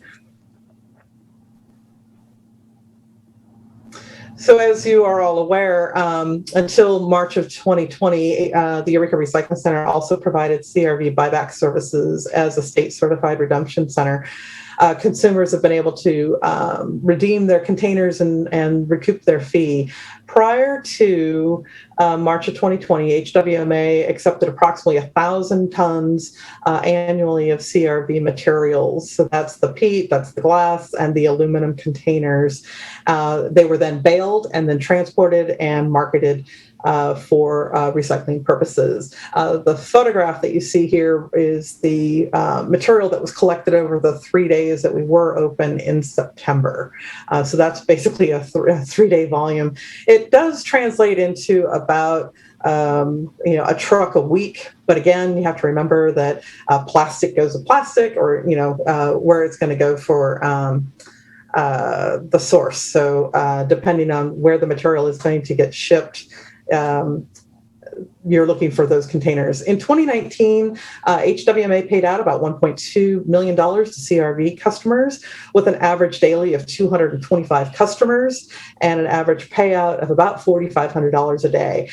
So as you are all aware, until March of 2020, the Eureka Recycling Center also provided CRV buyback services as a state certified redemption center. Consumers have been able to redeem their containers and recoup their fee. Prior to March of 2020, HWMA accepted approximately 1,000 tons annually of CRV materials. So that's the peat, that's the glass, and the aluminum containers. They were then baled and then transported and marketed for recycling purposes. The photograph that you see here is the material that was collected over the 3 days that we were open in September. So that's basically a 3-day volume. It does translate into about a truck a week. But again, you have to remember that plastic goes to plastic, or where it's going to go for the source. So depending on where the material is going to get shipped, you're looking for those containers. In 2019, HWMA paid out about $1.2 million to CRV customers with an average daily of 225 customers and an average payout of about $4,500 a day.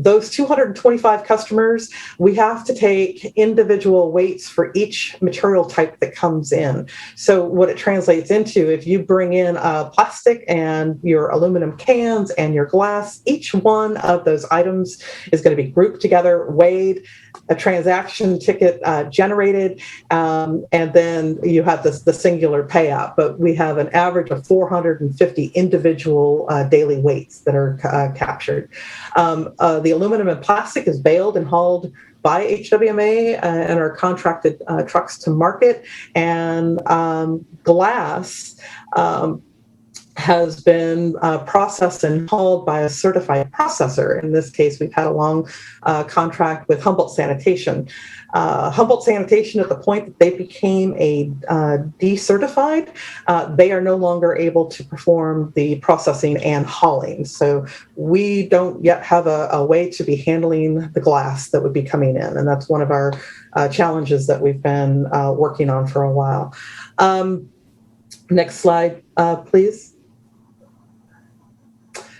Those 225 customers, we have to take individual weights for each material type that comes in. So what it translates into, if you bring in plastic and your aluminum cans and your glass, each one of those items is going to be grouped together, weighed, a transaction ticket generated, and then you have the singular payout. But we have an average of 450 individual daily weights that are captured. The aluminum and plastic is baled and hauled by HWMA and our contracted trucks to market, and glass has been processed and hauled by a certified processor. In this case, we've had a long contract with Humboldt Sanitation. Humboldt Sanitation, at the point that they became a decertified, they are no longer able to perform the processing and hauling. So we don't yet have a way to be handling the glass that would be coming in. And that's one of our challenges that we've been working on for a while. Next slide, please.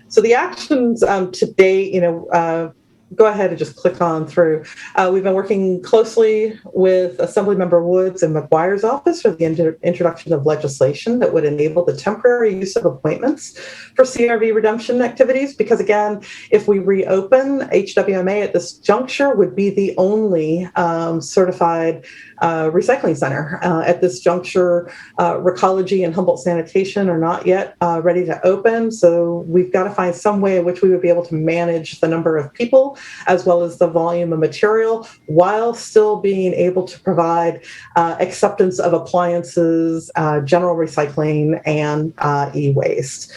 So the actions to date, go ahead and just click on through. We've been working closely with Assemblymember Woods and McGuire's office for the introduction of legislation that would enable the temporary use of appointments for CRV redemption activities. Because again, if we reopen, HWMA at this juncture would be the only certified recycling center. At this juncture, Recology and Humboldt Sanitation are not yet ready to open. So we've got to find some way in which we would be able to manage the number of people as well as the volume of material, while still being able to provide acceptance of appliances, general recycling, and e-waste.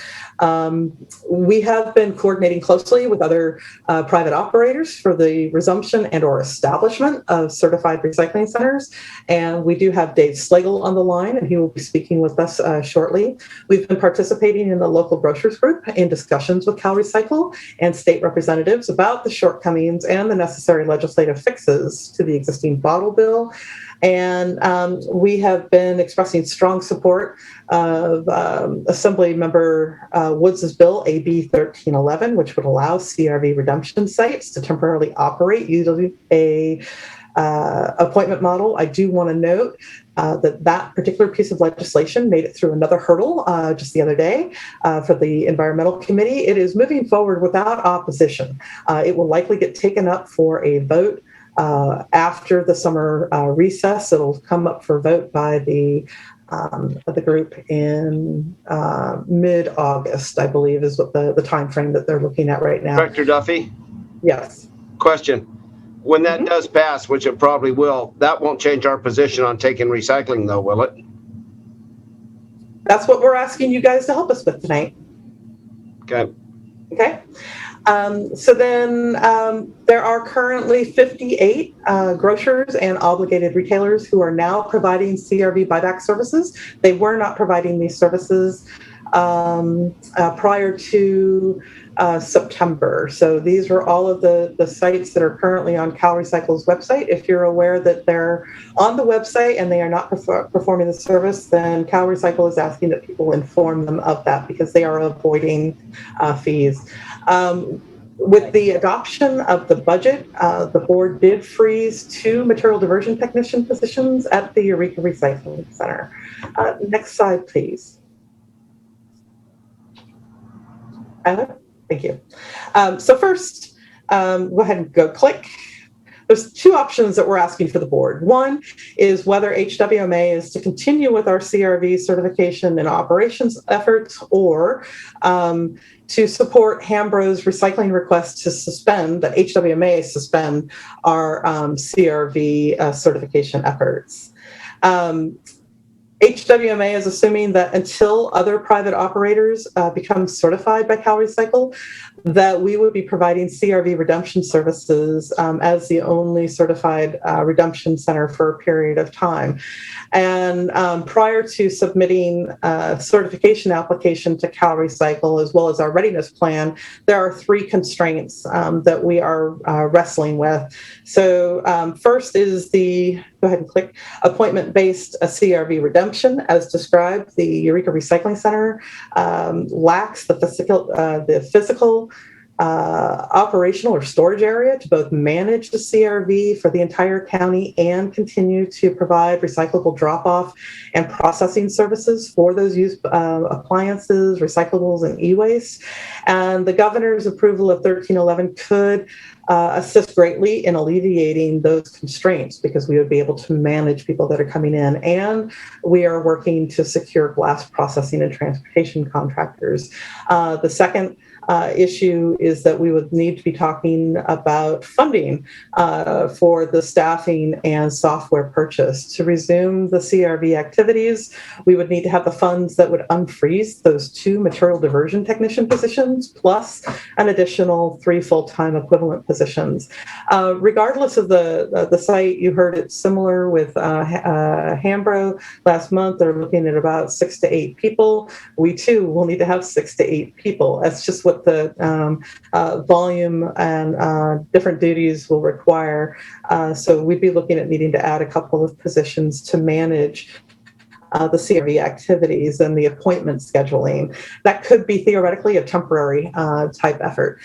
We have been coordinating closely with other private operators for the resumption and or establishment of certified recycling centers. And we do have Dave Slagle on the line, and he will be speaking with us shortly. We've been participating in the local grocers group in discussions with CalRecycle and state representatives about the shortcomings and the necessary legislative fixes to the existing bottle bill. And we have been expressing strong support of Assembly Member Woods' bill, AB 1311, which would allow CRV redemption sites to temporarily operate using a appointment model. I do want to note that particular piece of legislation made it through another hurdle just the other day for the Environmental Committee. It is moving forward without opposition. It will likely get taken up for a vote after the summer recess. It'll come up for vote by the group in mid-August, I believe, is what the time frame that they're looking at right now. Director Duffy? Yes. Question. When that does pass, which it probably will, that won't change our position on taking recycling, though, will it? That's what we're asking you guys to help us with tonight. Okay. Okay. So then there are currently 58 grocers and obligated retailers who are now providing CRV buyback services. They were not providing these services prior to September. So these were all of the sites that are currently on CalRecycle's website. If you're aware that they're on the website and they are not performing the service, then CalRecycle is asking that people inform them of that because they are avoiding fees. With the adoption of the budget, the board did freeze 2 material diversion technician positions at the Eureka Recycling Center. Next slide, please. Thank you. So first, go ahead and go click. There's 2 options that we're asking for the board. One is whether HWMA is to continue with our CRV certification and operations efforts, or to support Hambro's recycling request to suspend, that HWMA suspend our CRV certification efforts. HWMA is assuming that until other private operators become certified by CalRecycle, that we would be providing CRV redemption services as the only certified redemption center for a period of time. And prior to submitting a certification application to CalRecycle, as well as our readiness plan, there are 3 constraints that we are wrestling with. So first is the, go ahead and click, appointment-based CRV redemption. As described, the Eureka Recycling Center lacks the physical operational or storage area to both manage the CRV for the entire county and continue to provide recyclable drop-off and processing services for those used appliances, recyclables, and e-waste. And the governor's approval of 1311 could assist greatly in alleviating those constraints, because we would be able to manage people that are coming in. And we are working to secure glass processing and transportation contractors. The second issue is that we would need to be talking about funding for the staffing and software purchase. To resume the CRV activities, we would need to have the funds that would unfreeze those 2 material diversion technician positions, plus an additional 3 full-time equivalent positions. Regardless of the site, you heard it's similar with Hambro last month. They're looking at about 6 to 8 people. We too will need to have 6 to 8 people. That's just what the volume and different duties will require. So we'd be looking at needing to add a couple of positions to manage the CRV activities and the appointment scheduling. That could be theoretically a temporary type effort.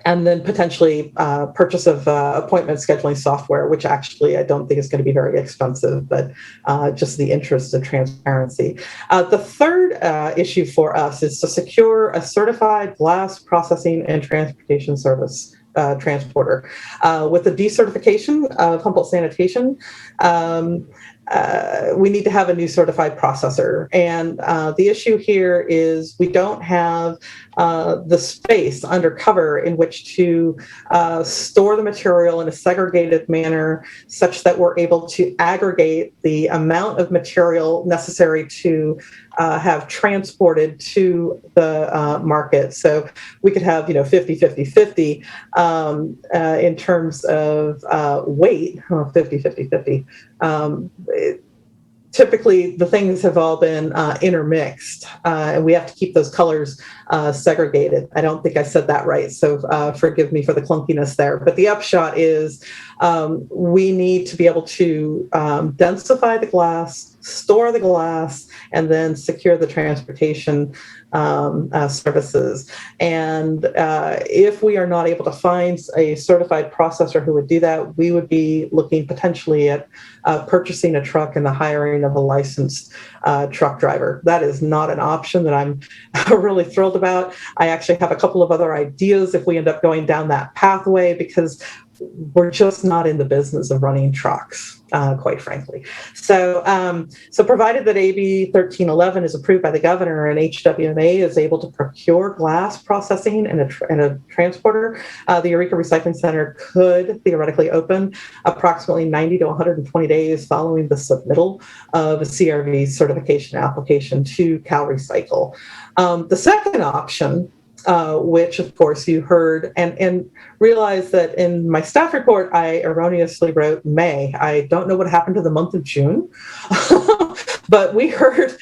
And then potentially purchase of appointment scheduling software, which actually I don't think is going to be very expensive, but just the interest of transparency. The third issue for us is to secure a certified glass processing and transportation service transporter. With the decertification of Humboldt Sanitation, we need to have a new certified processor. And the issue here is we don't have the space undercover in which to store the material in a segregated manner such that we're able to aggregate the amount of material necessary to have transported to the market. So we could have, 50 in terms of weight, 50. Typically, the things have all been intermixed, and we have to keep those colors segregated. I don't think I said that right, so forgive me for the clunkiness there. But the upshot is we need to be able to densify the glass, store the glass, and then secure the transportation services. And if we are not able to find a certified processor who would do that, we would be looking potentially at purchasing a truck and the hiring of a licensed truck driver. That is not an option that I'm really thrilled about. I actually have a couple of other ideas if we end up going down that pathway, because we're just not in the business of running trucks, quite frankly. So provided that AB 1311 is approved by the governor and HWMA is able to procure glass processing and a transporter, the Eureka Recycling Center could theoretically open approximately 90 to 120 days following the submittal of a CRV certification application to CalRecycle. The second option, which of course you heard and realized that in my staff report, I erroneously wrote May. I don't know what happened to the month of June, but we heard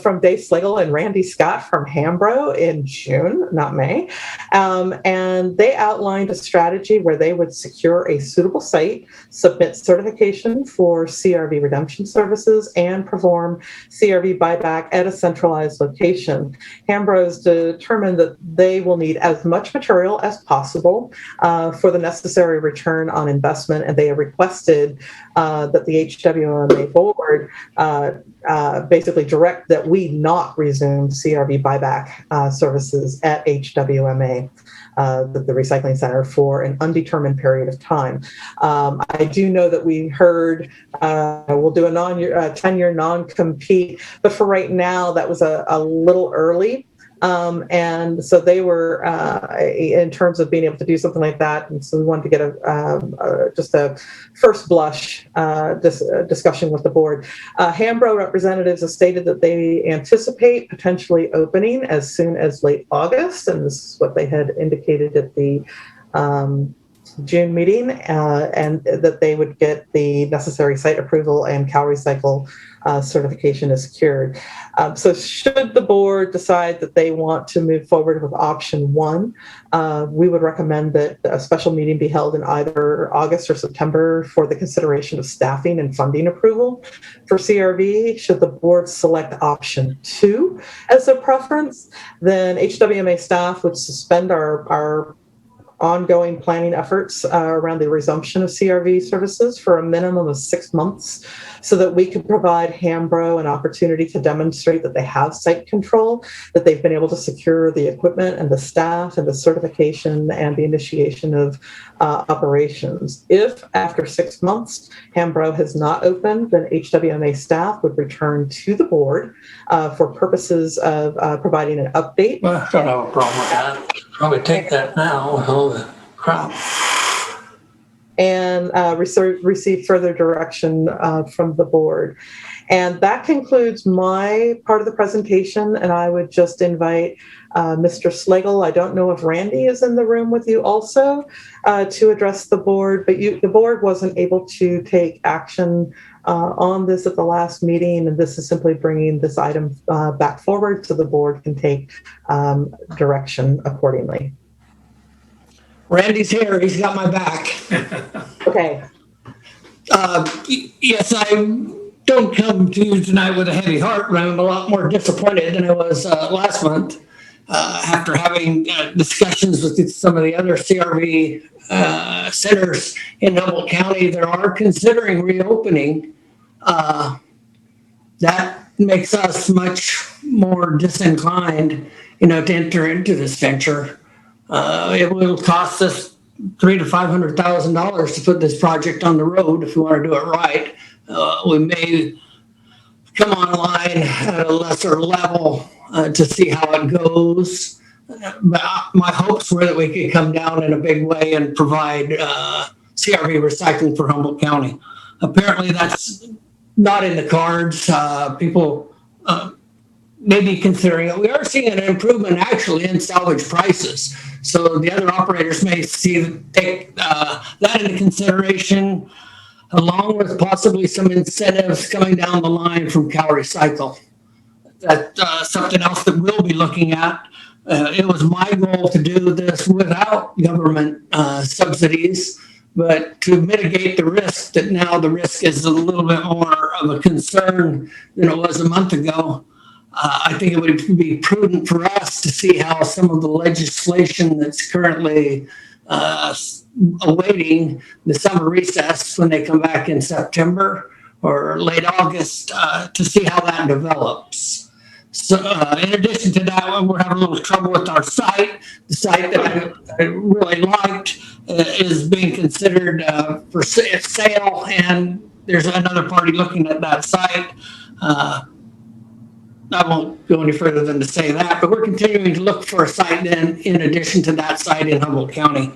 from Dave Slagle and Randy Scott from Hambro in June, not May. And they outlined a strategy where they would secure a suitable site, submit certification for CRV redemption services, and perform CRV buyback at a centralized location. Hambro's determined that they will need as much material as possible for the necessary return on investment, and they have requested that the HWMA board basically direct that we not resume CRV buyback services at HWMA, the recycling center, for an undetermined period of time. I do know that we heard we'll do a 10-year non-compete, but for right now, that was a little early. And so they were in terms of being able to do something like that. And so we wanted to get just a first blush discussion with the board. Hambro representatives have stated that they anticipate potentially opening as soon as late August. And this is what they had indicated at the June meeting, and that they would get the necessary site approval and CalRecycle certification is secured. So should the board decide that they want to move forward with option one, we would recommend that a special meeting be held in either August or September for the consideration of staffing and funding approval for CRV. Should the board select option two as a preference, then HWMA staff would suspend our ongoing planning efforts around the resumption of CRV services for a minimum of 6 months so that we could provide Hambro an opportunity to demonstrate that they have site control, that they've been able to secure the equipment and the staff and the certification and the initiation of operations. If after 6 months Hambro has not opened, then HWMA staff would return to the board for purposes of providing an update. Well, I don't have a problem with that. Probably take that now with all the crap. And receive further direction from the board. And that concludes my part of the presentation. And I would just invite Mr. Slagle. I don't know if Randy is in the room with you also to address the board, but the board wasn't able to take action on this at the last meeting. And this is simply bringing this item back forward so the board can take direction accordingly. Randy's here. He's got my back. Okay. Yes, I don't come to you tonight with a heavy heart, but I'm a lot more disappointed than I was last month after having discussions with some of the other CRV centers in Humboldt County that are considering reopening. That makes us much more disinclined, to enter into this venture. It will cost us $300,000 to $500,000 to put this project on the road if we want to do it right. We may come online at a lesser level to see how it goes. But my hopes were that we could come down in a big way and provide CRV recycling for Humboldt County. Apparently that's not in the cards. People may be considering it. We are seeing an improvement actually in salvage prices. So the other operators may take that into consideration, along with possibly some incentives coming down the line from Cal Recycle. That's something else that we'll be looking at. It was my goal to do this without government subsidies, but to mitigate the risk, that now the risk is a little bit more of a concern than it was a month ago. I think it would be prudent for us to see how some of the legislation that's currently awaiting the summer recess when they come back in September or late August to see how that develops. So in addition to that, we're having a little trouble with our site. The site that I really liked is being considered for sale, and there's another party looking at that site. I won't go any further than to say that, but we're continuing to look for a site then in addition to that site in Humboldt County.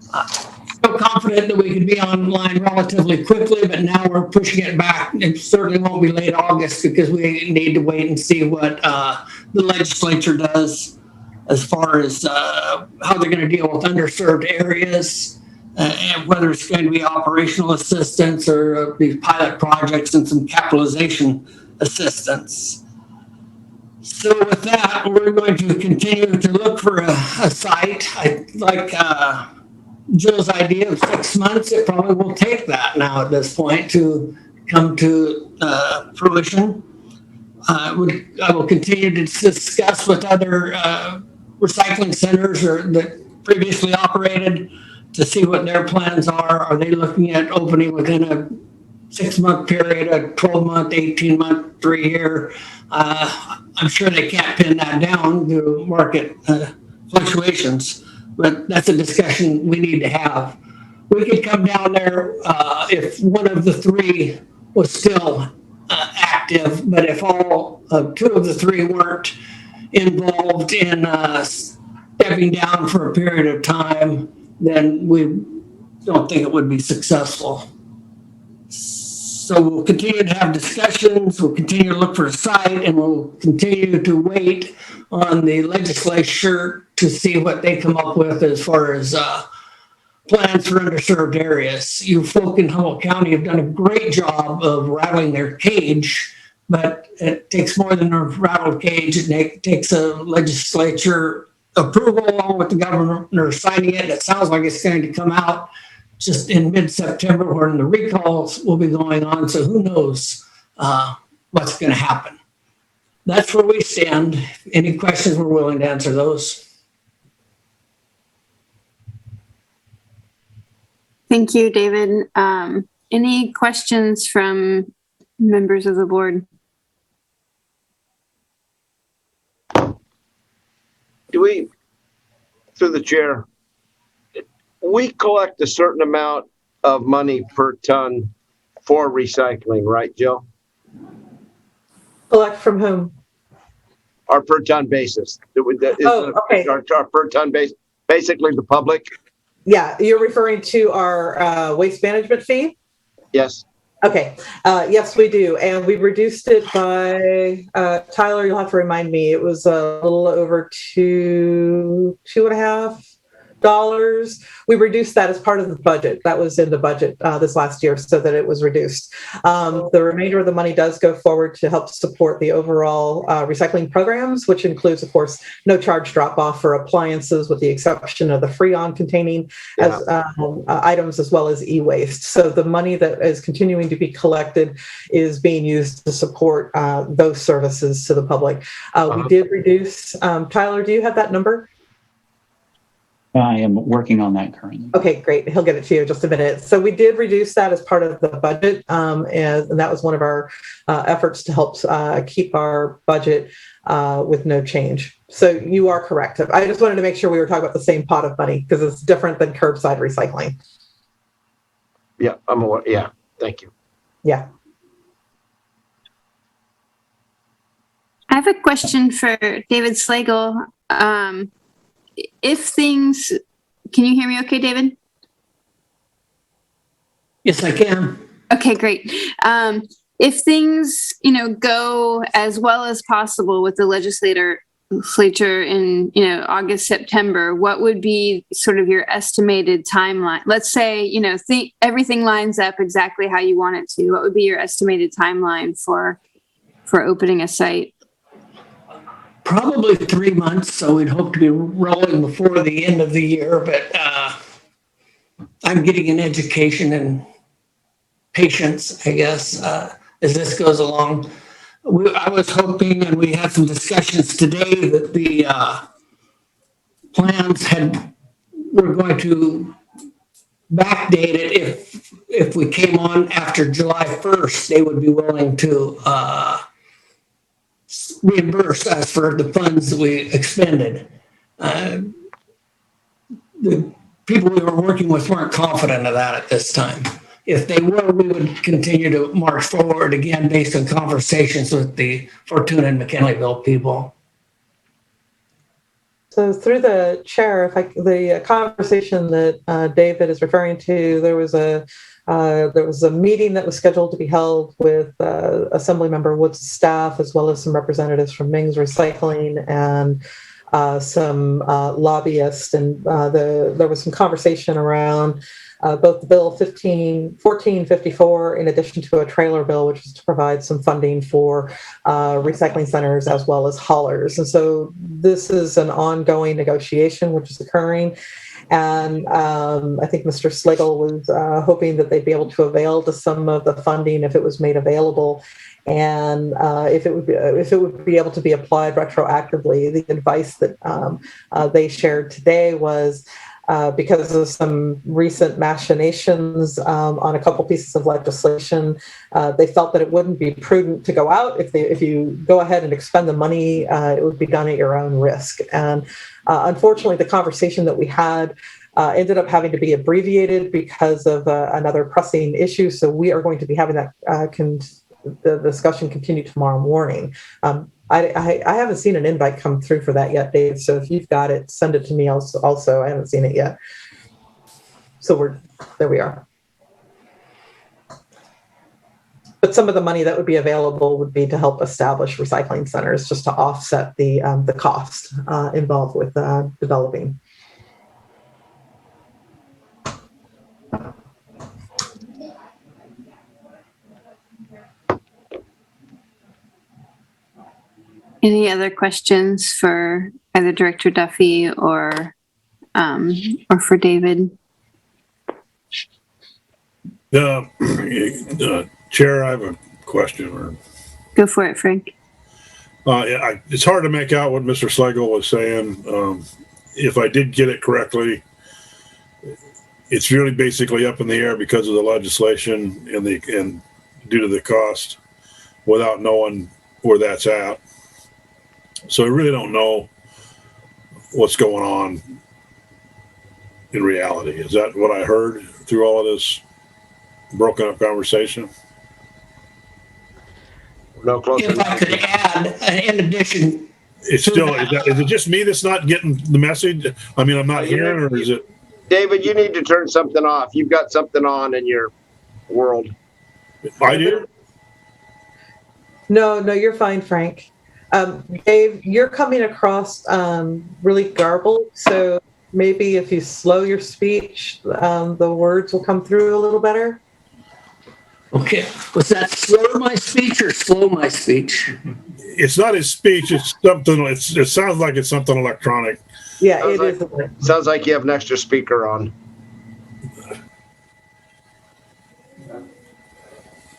So confident that we could be online relatively quickly, but now we're pushing it back. It certainly won't be late August because we need to wait and see what the legislature does as far as how they're going to deal with underserved areas, and whether it's going to be operational assistance or these pilot projects and some capitalization assistance. So with that, we're going to continue to look for a site. I like Jill's idea of 6 months. It probably will take that now at this point to come to fruition. I will continue to discuss with other recycling centers that previously operated to see what their plans are. Are they looking at opening within a 6-month period, a 12-month, 18-month, 3-year? I'm sure they can't pin that down due to market fluctuations, but that's a discussion we need to have. We could come down there if one of the three was still active, but if all 2 of the 3 weren't involved in stepping down for a period of time, then we don't think it would be successful. So we'll continue to have discussions, we'll continue to look for a site, and we'll continue to wait on the legislature to see what they come up with as far as plans for underserved areas. You folk in Humboldt County have done a great job of rattling their cage, but it takes more than a rattled cage. It takes a legislature approval along with the governor signing it. It sounds like it's going to come out just in mid-September when the recalls will be going on. So who knows what's going to happen. That's where we stand. Any questions, we're willing to answer those. Thank you, David. Any questions from members of the board? Do we, through the chair, we collect a certain amount of money per ton for recycling, right, Jill? Collect from whom? Our per ton basis. Okay. Our per ton base, basically the public. Yeah, you're referring to our waste management fee? Yes. Okay. Yes, we do. And we reduced it by, Tyler, you'll have to remind me, it was a little over $2.5. We reduced that as part of the budget. That was in the budget this last year so that it was reduced. The remainder of the money does go forward to help support the overall recycling programs, which includes, of course, no charge drop-off for appliances with the exception of the Freon containing items as well as e-waste. So the money that is continuing to be collected is being used to support those services to the public. We did reduce, Tyler, do you have that number? I am working on that currently. Okay, great. He'll get it to you in just a minute. So we did reduce that as part of the budget, and that was one of our efforts to help keep our budget with no change. So you are correct. I just wanted to make sure we were talking about the same pot of money because it's different than curbside recycling. Yeah, I'm aware. Yeah, thank you. Yeah. I have a question for David Slagle. If things, can you hear me okay, David? Yes, I can. Okay, great. If things, go as well as possible with the legislature in, August, September, what would be sort of your estimated timeline? Let's say, everything lines up exactly how you want it to. What would be your estimated timeline for opening a site? Probably 3 months, so we'd hope to be rolling before the end of the year, but I'm getting an education in patience, I guess, as this goes along. I was hoping, and we had some discussions today, that the plans were going to backdate it. If we came on after July 1st, they would be willing to reimburse us for the funds that we expended. The people we were working with weren't confident of that at this time. If they were, we would continue to march forward again based on conversations with the Fortuna and McKinleyville people. So through the chair, the conversation that David is referring to, there was a meeting that was scheduled to be held with Assemblymember Wood's staff, as well as some representatives from Ming's Recycling and some lobbyists. And there was some conversation around both the bill 1454, in addition to a trailer bill, which is to provide some funding for recycling centers as well as haulers. And so this is an ongoing negotiation which is occurring. And I think Mr. Slagle was hoping that they'd be able to avail to some of the funding if it was made available, and if it would be able to be applied retroactively. The advice that they shared today was, because of some recent machinations on a couple pieces of legislation, they felt that it wouldn't be prudent to go out. If you go ahead and expend the money, it would be done at your own risk. And unfortunately, the conversation that we had ended up having to be abbreviated because of another pressing issue. So we are going to be having that the discussion continue tomorrow morning. I haven't seen an invite come through for that yet, Dave. So if you've got it, send it to me also. I haven't seen it yet. So there we are. But some of the money that would be available would be to help establish recycling centers, just to offset the cost involved with developing. Any other questions for either Director Duffy or for David? Chair, I have a question. Go for it, Frank. It's hard to make out what Mr. Slagle was saying. If I did get it correctly, it's really basically up in the air because of the legislation and due to the cost, without knowing where that's at. So I really don't know what's going on in reality. Is that what I heard through all of this broken up conversation? No closer. If I could add, in addition, It's still, is it just me that's not getting the message? I mean, I'm not hearing, or is it? David, you need to turn something off. You've got something on in your world. I do? No, you're fine, Frank. Dave, you're coming across really garbled. So maybe if you slow your speech, the words will come through a little better. okay, was that slur my speech or slow my speech? It's not his speech. It's something. It sounds like it's something electronic. Yeah, Sounds it like- is. Sounds like you have an extra speaker on.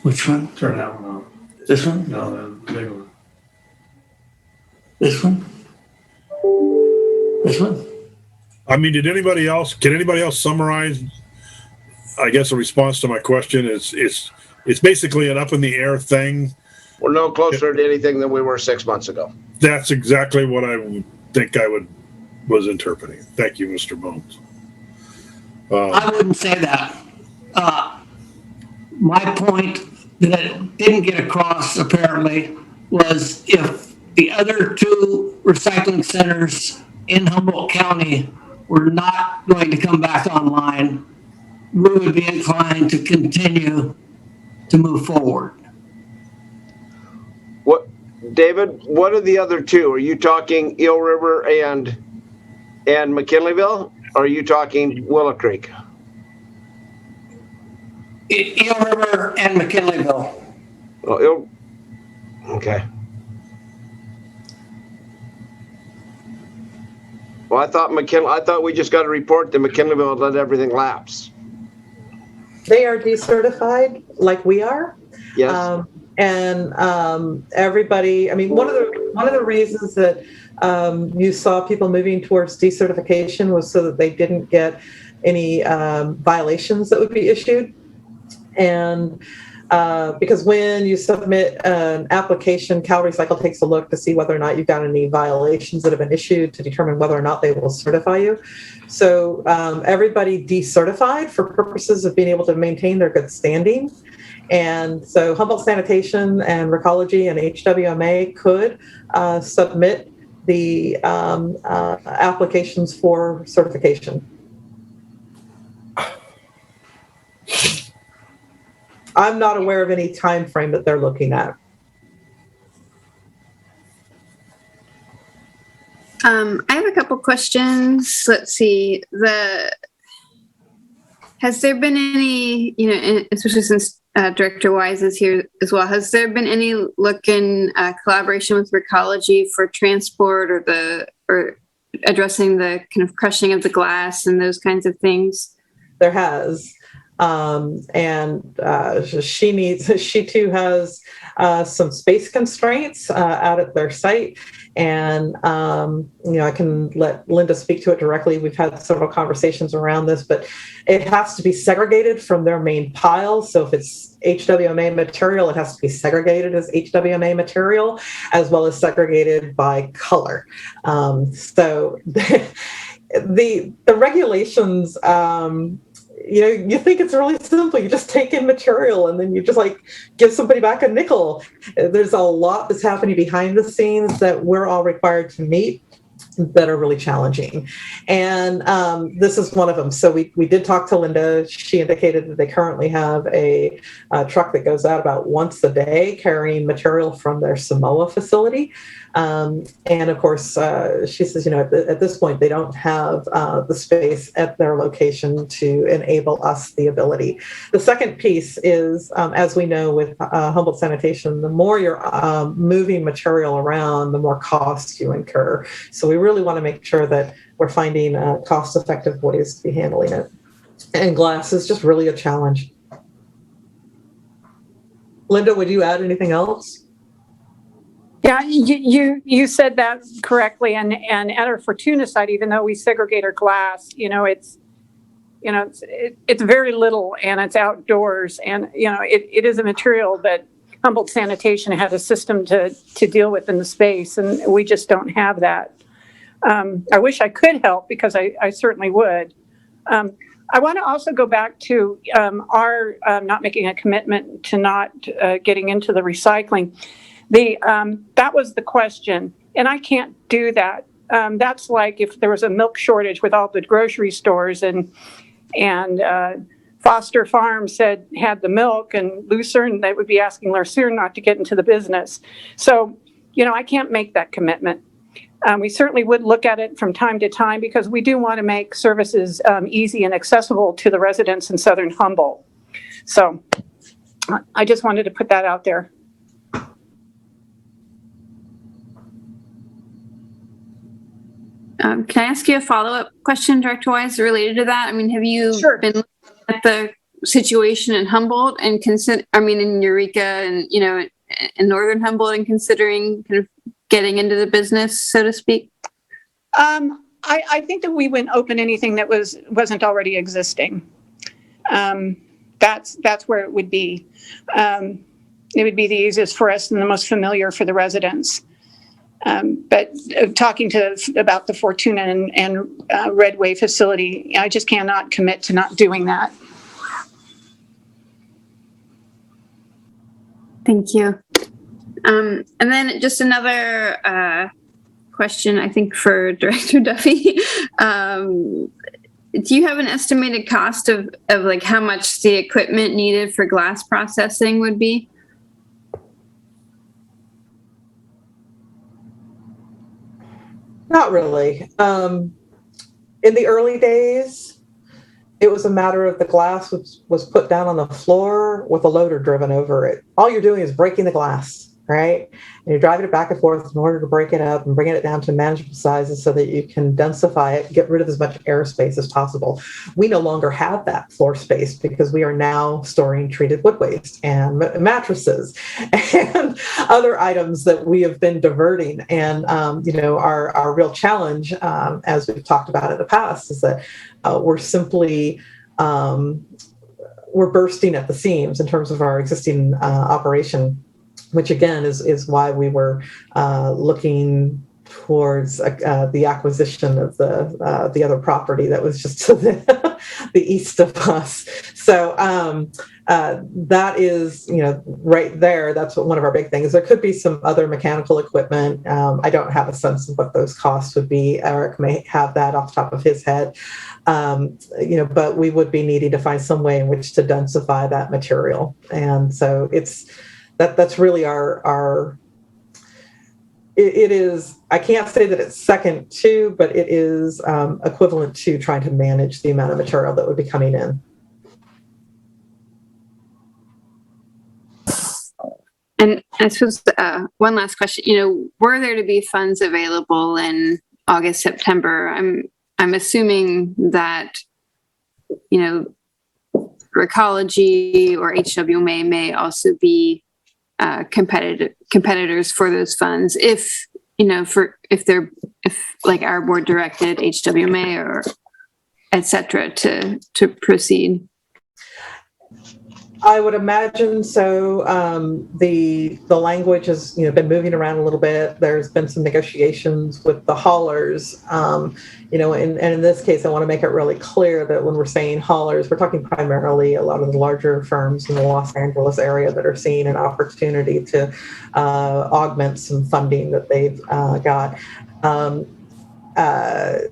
Which one? Turn that one on. This one? No, the big one. This one? This one? I mean, can anybody else summarize, I guess, a response to my question? It's basically an up in the air thing. We're no closer to anything than we were 6 months ago. That's exactly what I would think was interpreting. Thank you, Mr. Bones. I wouldn't say that. My point that I didn't get across apparently was if the other two recycling centers in Humboldt County were not going to come back online, we would be inclined to continue to move forward. What, David, what are the other two? Are you talking Eel River and McKinleyville? Or are you talking Willow Creek? Eel River and McKinleyville. Oh, okay. Well, I thought we just got a report that McKinleyville let everything lapse. They are decertified like we are. Yes. Everybody, I mean, one of the reasons that you saw people moving towards decertification was so that they didn't get any violations that would be issued. And because when you submit an application, Cal Recycle takes a look to see whether or not you've got any violations that have been issued to determine whether or not they will certify you. So everybody decertified for purposes of being able to maintain their good standing. And so Humboldt Sanitation and Recology and HWMA could submit the applications for certification. I'm not aware of any time frame that they're looking at. I have a couple questions. Let's see. Has there been any, especially since Director Wise is here as well, has there been any look in collaboration with Recology for transport or addressing the kind of crushing of the glass and those kinds of things? There has. She too has some space constraints out at their site. And, I can let Linda speak to it directly. We've had several conversations around this, but it has to be segregated from their main pile. So if it's HWMA material, it has to be segregated as HWMA material, as well as segregated by color. So the regulations, you think it's really simple. You just take in material and then you just give somebody back a nickel. There's a lot that's happening behind the scenes that we're all required to meet that are really challenging. And this is one of them. So we did talk to Linda. She indicated that they currently have a truck that goes out about once a day carrying material from their Samoa facility. And of course, she says, at this point, they don't have the space at their location to enable us the ability. The second piece is, as we know with Humboldt Sanitation, the more you're moving material around, the more costs you incur. So we really want to make sure that we're finding cost-effective ways to be handling it. And glass is just really a challenge. Linda, would you add anything else? Yeah, you said that correctly. And at our Fortuna site, even though we segregate our glass, it's very little and it's outdoors. And, it is a material that Humboldt Sanitation had a system to deal with in the space. And we just don't have that. I wish I could help because I certainly would. I want to also go back to our not making a commitment to not getting into the recycling. That was the question, and I can't do that. That's like if there was a milk shortage with all the grocery stores and Foster Farms had the milk and Lucerne, they would be asking Lucerne not to get into the business. So, I can't make that commitment. We certainly would look at it from time to time because we do want to make services easy and accessible to the residents in Southern Humboldt. So I just wanted to put that out there. Can I ask you a follow-up question, Director Wise, related to that? I mean, have you been looking at the situation in Humboldt and in Eureka and, in Northern Humboldt and considering kind of getting into the business, so to speak? I think that we wouldn't open anything that wasn't already existing. That's where it would be. It would be the easiest for us and the most familiar for the residents. But talking about the Fortuna and Redway facility, I just cannot commit to not doing that. Thank you. And then just another question, I think, for Director Duffy. Do you have an estimated cost of like how much the equipment needed for glass processing would be? Not really. In the early days, it was a matter of the glass was put down on the floor with a loader driven over it. All you're doing is breaking the glass, right? And you're driving it back and forth in order to break it up and bringing it down to manageable sizes so that you can densify it, get rid of as much airspace as possible. We no longer have that floor space because we are now storing treated wood waste and mattresses and other items that we have been diverting. And, our real challenge, as we've talked about in the past, is that we're simply we're bursting at the seams in terms of our existing operation, which again is why we were looking towards the acquisition of the other property that was just to the east of us. So that is, right there. That's one of our big things. There could be some other mechanical equipment. I don't have a sense of what those costs would be. Eric may have that off the top of his head. But we would be needing to find some way in which to densify that material. And so that's really it is, I can't say that it's second to, but it is equivalent to trying to manage the amount of material that would be coming in. And I suppose one last question, were there to be funds available in August, September? I'm assuming that, Recology or HWMA may also be competitors for those funds if like our board directed HWMA or et cetera to proceed. I would imagine so. The language has been moving around a little bit. There's been some negotiations with the haulers, and in this case, I want to make it really clear that when we're saying haulers, we're talking primarily a lot of the larger firms in the Los Angeles area that are seeing an opportunity to augment some funding that they've got.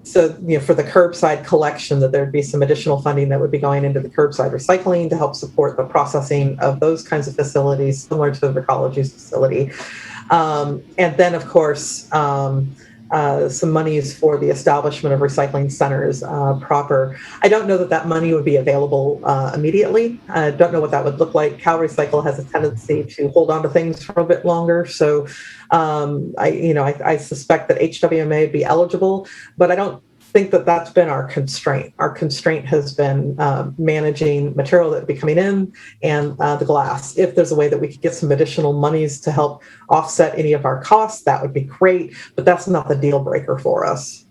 So for the curbside collection, that there'd be some additional funding that would be going into the curbside recycling to help support the processing of those kinds of facilities, similar to the Recology's facility. And then, of course, some monies for the establishment of recycling centers proper. I don't know that money would be available immediately. I don't know what that would look like. Cal Recycle has a tendency to hold on to things for a bit longer. So I suspect that HWMA would be eligible, but I don't think that that's been our constraint. Our constraint has been managing material that would be coming in and the glass. If there's a way that we could get some additional monies to help offset any of our costs, that would be great, but that's not the deal breaker for us.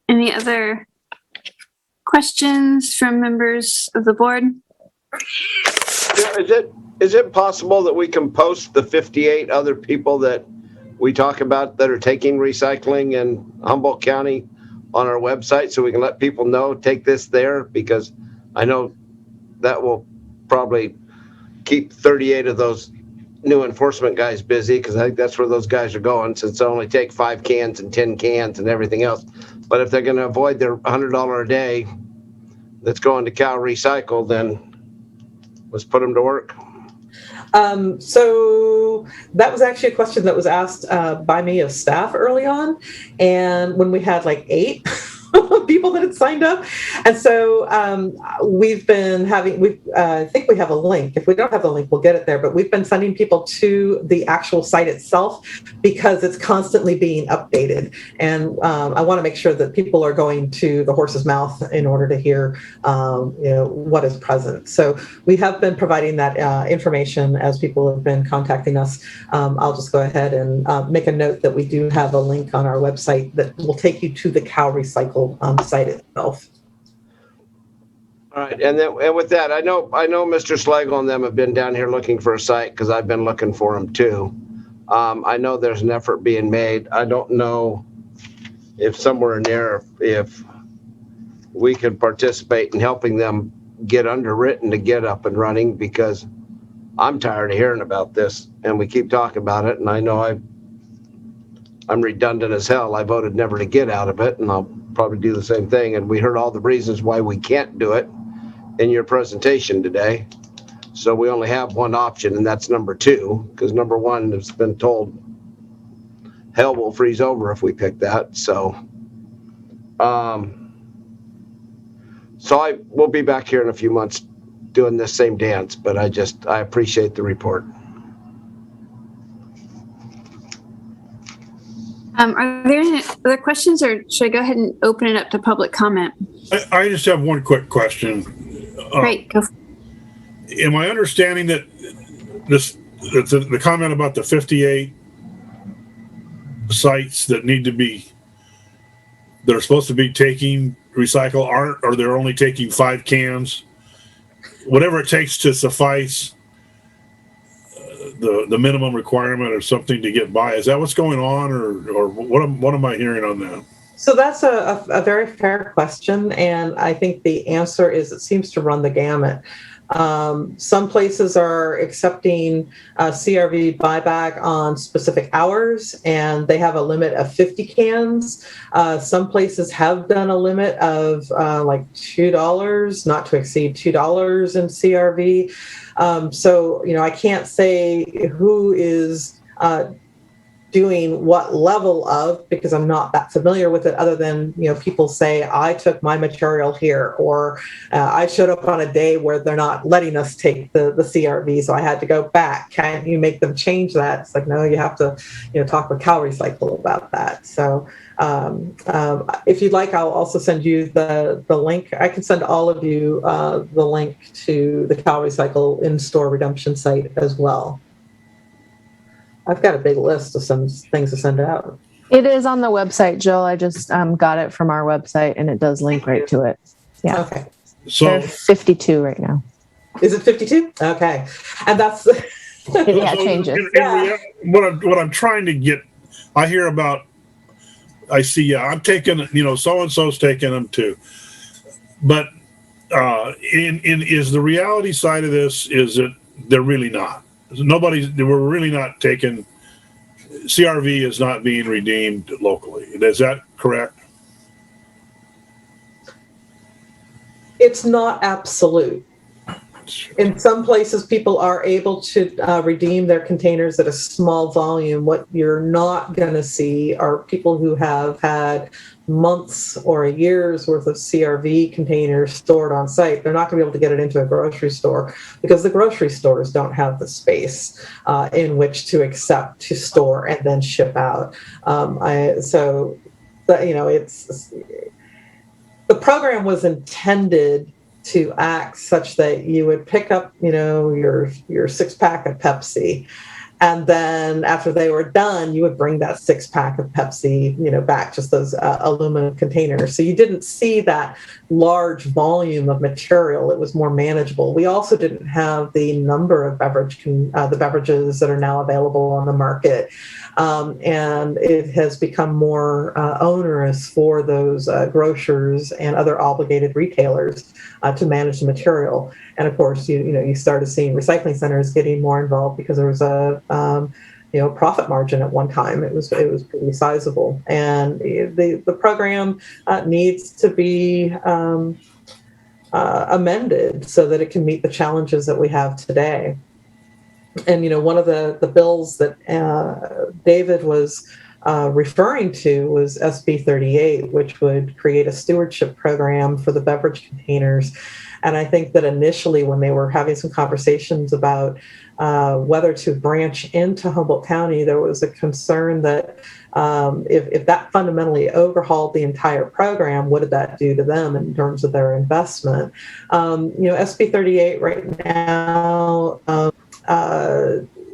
Any other questions from members of the board? Is it possible that we can post the 58 other people that we talk about that are taking recycling in Humboldt County on our website so we can let people know, take this there? Because I know that will probably keep 38 of those new enforcement guys busy, because I think that's where those guys are going, since they only take 5 cans and 10 cans and everything else. But if they're going to avoid their $100 a day that's going to Cal Recycle, then let's put them to work. So that was actually a question that was asked by me of staff early on, and when we had like 8 people that had signed up. And so we've been having, I think we have a link. If we don't have the link, we'll get it there. But we've been sending people to the actual site itself because it's constantly being updated. And I want to make sure that people are going to the horse's mouth in order to hear, what is present. So we have been providing that information as people have been contacting us. I'll just go ahead and make a note that we do have a link on our website that will take you to the Cal Recycle site itself. All right, and with that, I know Mr. Slagle and them have been down here looking for a site because I've been looking for them too. I know there's an effort being made. I don't know if somewhere in there, if we could participate in helping them get underwritten to get up and running, because I'm tired of hearing about this and we keep talking about it. And I know I'm redundant as hell. I voted never to get out of it, and I'll probably do the same thing. And we heard all the reasons why we can't do it in your presentation today. So we only have one option, and that's number 2, because number 1 has been told hell will freeze over if we pick that. So, so I will be back here in a few months doing this same dance, but I appreciate the report. Are there any other questions, or should I go ahead and open it up to public comment? I just have one quick question. Great. Go. Am I understanding that the comment about the 58 sites that they're supposed to be taking recycle aren't, or they're only taking 5 cans, whatever it takes to suffice the minimum requirement or something to get by? Is that what's going on, or what am I hearing on that? So that's a very fair question, and I think the answer is it seems to run the gamut. Some places are accepting CRV buyback on specific hours, and they have a limit of 50 cans. Some places have done a limit of like $2, not to exceed $2 in CRV. So, I can't say who is doing what level of, because I'm not that familiar with it, other than, people say, I took my material here, or I showed up on a day where they're not letting us take the CRV, so I had to go back. Can't you make them change that? It's like, no, you have to, talk with Cal Recycle about that. So if you'd like, I'll also send you the link. I can send all of you the link to the Cal Recycle in-store redemption site as well. I've got a big list of some things to send out. It is on the website, Jill. I just got it from our website, and it does link right to it. Yeah. Okay. So they're 52 right now. Is it 52? Okay. And that's yeah, it changes. What I'm trying to get, I hear about, I see, I'm taking, so-and-so's taking them too. But is the reality side of this is that they're really not. We're really not taking, CRV is not being redeemed locally. Is that correct? It's not absolute. In some places, people are able to redeem their containers at a small volume. What you're not going to see are people who have had months or a year's worth of CRV containers stored on site. They're not going to be able to get it into a grocery store because the grocery stores don't have the space in which to accept, to store, and then ship out. The program was intended to act such that you would pick up, your 6-pack of Pepsi, and then after they were done, you would bring that 6-pack of Pepsi, back, just those aluminum containers. So you didn't see that large volume of material. It was more manageable. We also didn't have the number of the beverages that are now available on the market. And it has become more onerous for those grocers and other obligated retailers to manage the material. And of course, you started seeing recycling centers getting more involved because there was a profit margin at one time. It was pretty sizable, and the program needs to be amended so that it can meet the challenges that we have today. And one of the bills that David was referring to was SB 38, which would create a stewardship program for the beverage containers. And I think that initially, when they were having some conversations about whether to branch into Humboldt County, there was a concern that if that fundamentally overhauled the entire program, what did that do to them in terms of their investment? SB 38 right now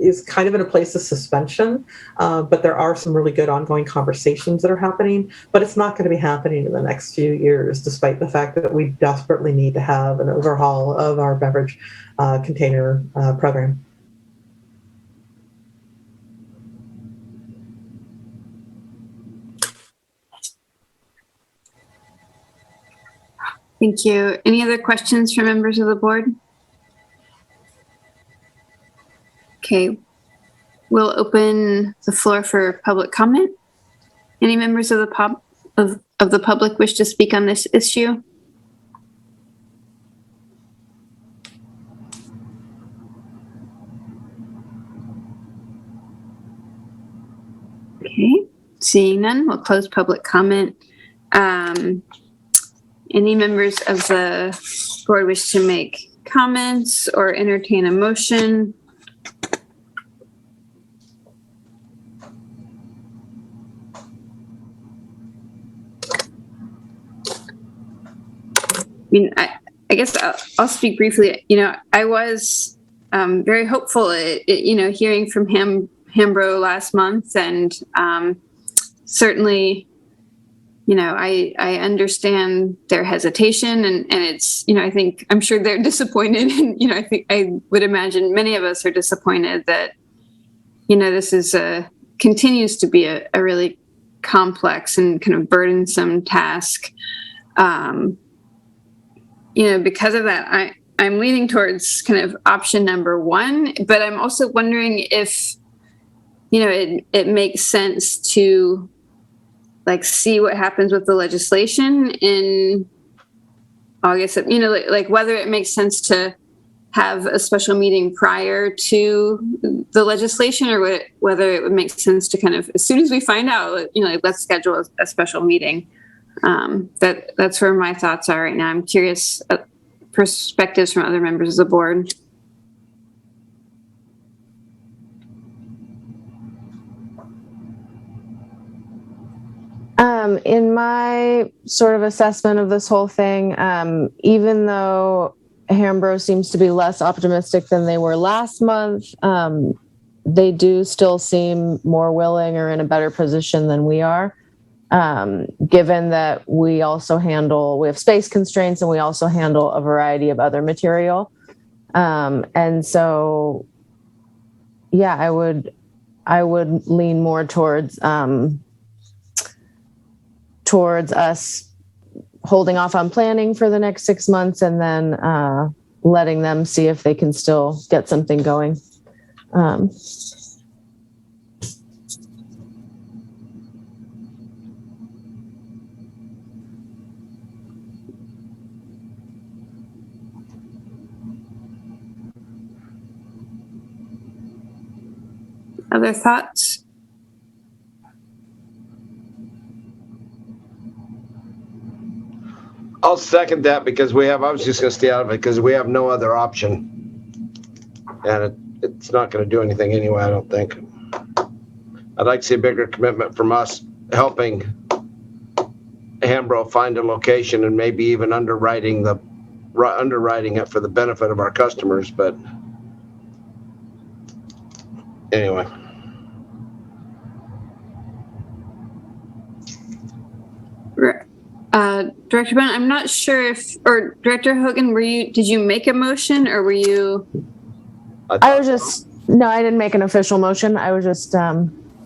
is kind of in a place of suspension, but there are some really good ongoing conversations that are happening, but it's not going to be happening in the next few years, despite the fact that we desperately need to have an overhaul of our beverage container program. Thank you. Any other questions from members of the board? Okay, we'll open the floor for public comment. Any members of the public wish to speak on this issue? Okay, seeing none, we'll close public comment. Any members of the board wish to make comments or entertain a motion? I mean, I guess I'll speak briefly. You know, I was very hopeful, hearing from Hambro last month, and certainly, I understand their hesitation, and it's, I'm sure they're disappointed, and I would imagine many of us are disappointed that, this is continues to be a really complex and kind of burdensome task. Because of that, I'm leaning towards kind of option number one, but I'm also wondering if, it makes sense to see what happens with the legislation in August, whether it makes sense to have a special meeting prior to the legislation, or whether it would make sense to kind of, as soon as we find out, let's schedule a special meeting. That's where my thoughts are right now. I'm curious perspectives from other members of the board. In my sort of assessment of this whole thing, even though Hambro seems to be less optimistic than they were last month, they do still seem more willing or in a better position than we are. Given that we have space constraints, and we also handle a variety of other material. And so, yeah, I would lean more towards us holding off on planning for the next 6 months, and then letting them see if they can still get something going. Other thoughts? I'll second that, because I was just going to stay out of it because we have no other option. And it's not going to do anything anyway, I don't think. I'd like to see a bigger commitment from us helping Hambro find a location, and maybe even underwriting it for the benefit of our customers. But anyway. Director Bennett, I'm not sure or Director Hogan, did you make a motion, or were you? No, I didn't make an official motion. I was just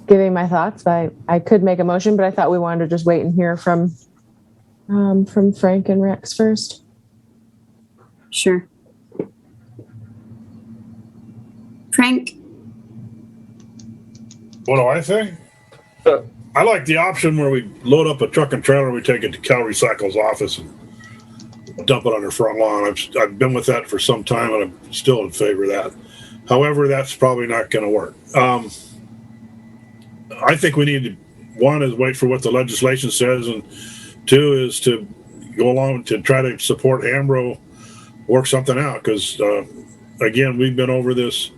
giving my thoughts. I could make a motion, but I thought we wanted to just wait and hear from Frank and Rex first. Sure. Frank? What do I think? I like the option where we load up a truck and trailer, we take it to Cal Recycle's office and dump it on their front lawn. I've been with that for some time, and I'm still in favor of that. However, that's probably not going to work. I think we need to, one is wait for what the legislation says, and two is to go along to try to support Hambro, work something out. Because again, we've been over this.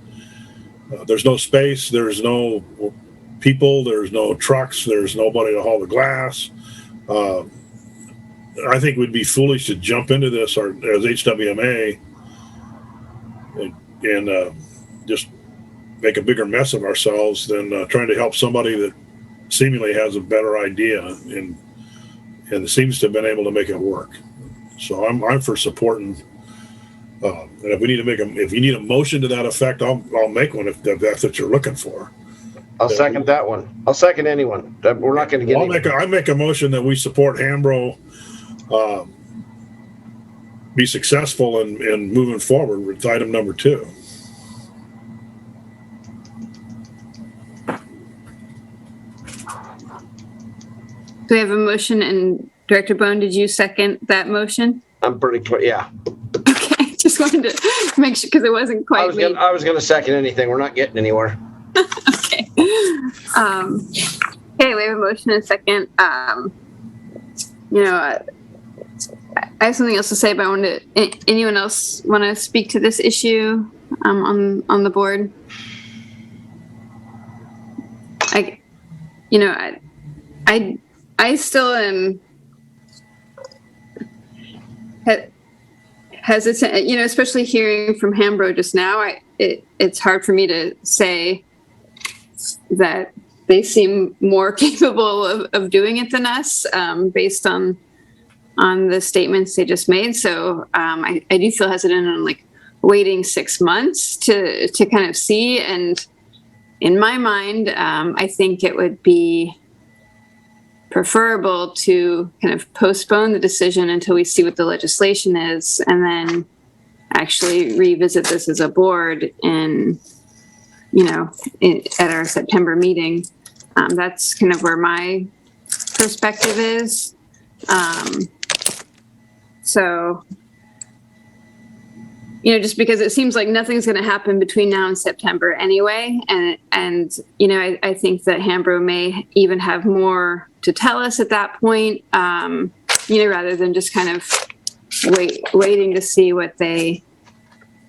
There's no space. There's no people, there's no trucks, there's nobody to haul the glass. I think we'd be foolish to jump into this as HWMA and just make a bigger mess of ourselves than trying to help somebody that seemingly has a better idea and seems to have been able to make it work. So I'm for supporting. And if we need to if you need a motion to that effect, I'll make one if that's what you're looking for. I'll second that one. I'll second anyone. We're not going to get. I make a motion that we support Hambro be successful in moving forward with item number 2. So we have a motion, and Director Bone, did you second that motion? I'm pretty clear. Yeah. Okay, just wanted to make sure because it wasn't quite. I was going to second anything. We're not getting anywhere. Okay. Okay, we have a motion and a second. I have something else to say, but I wanted anyone else want to speak to this issue on the board? I still am hesitant, especially hearing from Hambro just now. It's hard for me to say that they seem more capable of doing it than us, based on the statements they just made. So I do feel hesitant on waiting 6 months to kind of see. And in my mind, I think it would be preferable to kind of postpone the decision until we see what the legislation is, and then actually revisit this as a board at our September meeting. That's kind of where my perspective is. So, just because it seems like nothing's going to happen between now and September anyway. And I think that Hambro may even have more to tell us at that point, rather than just kind of waiting to see what they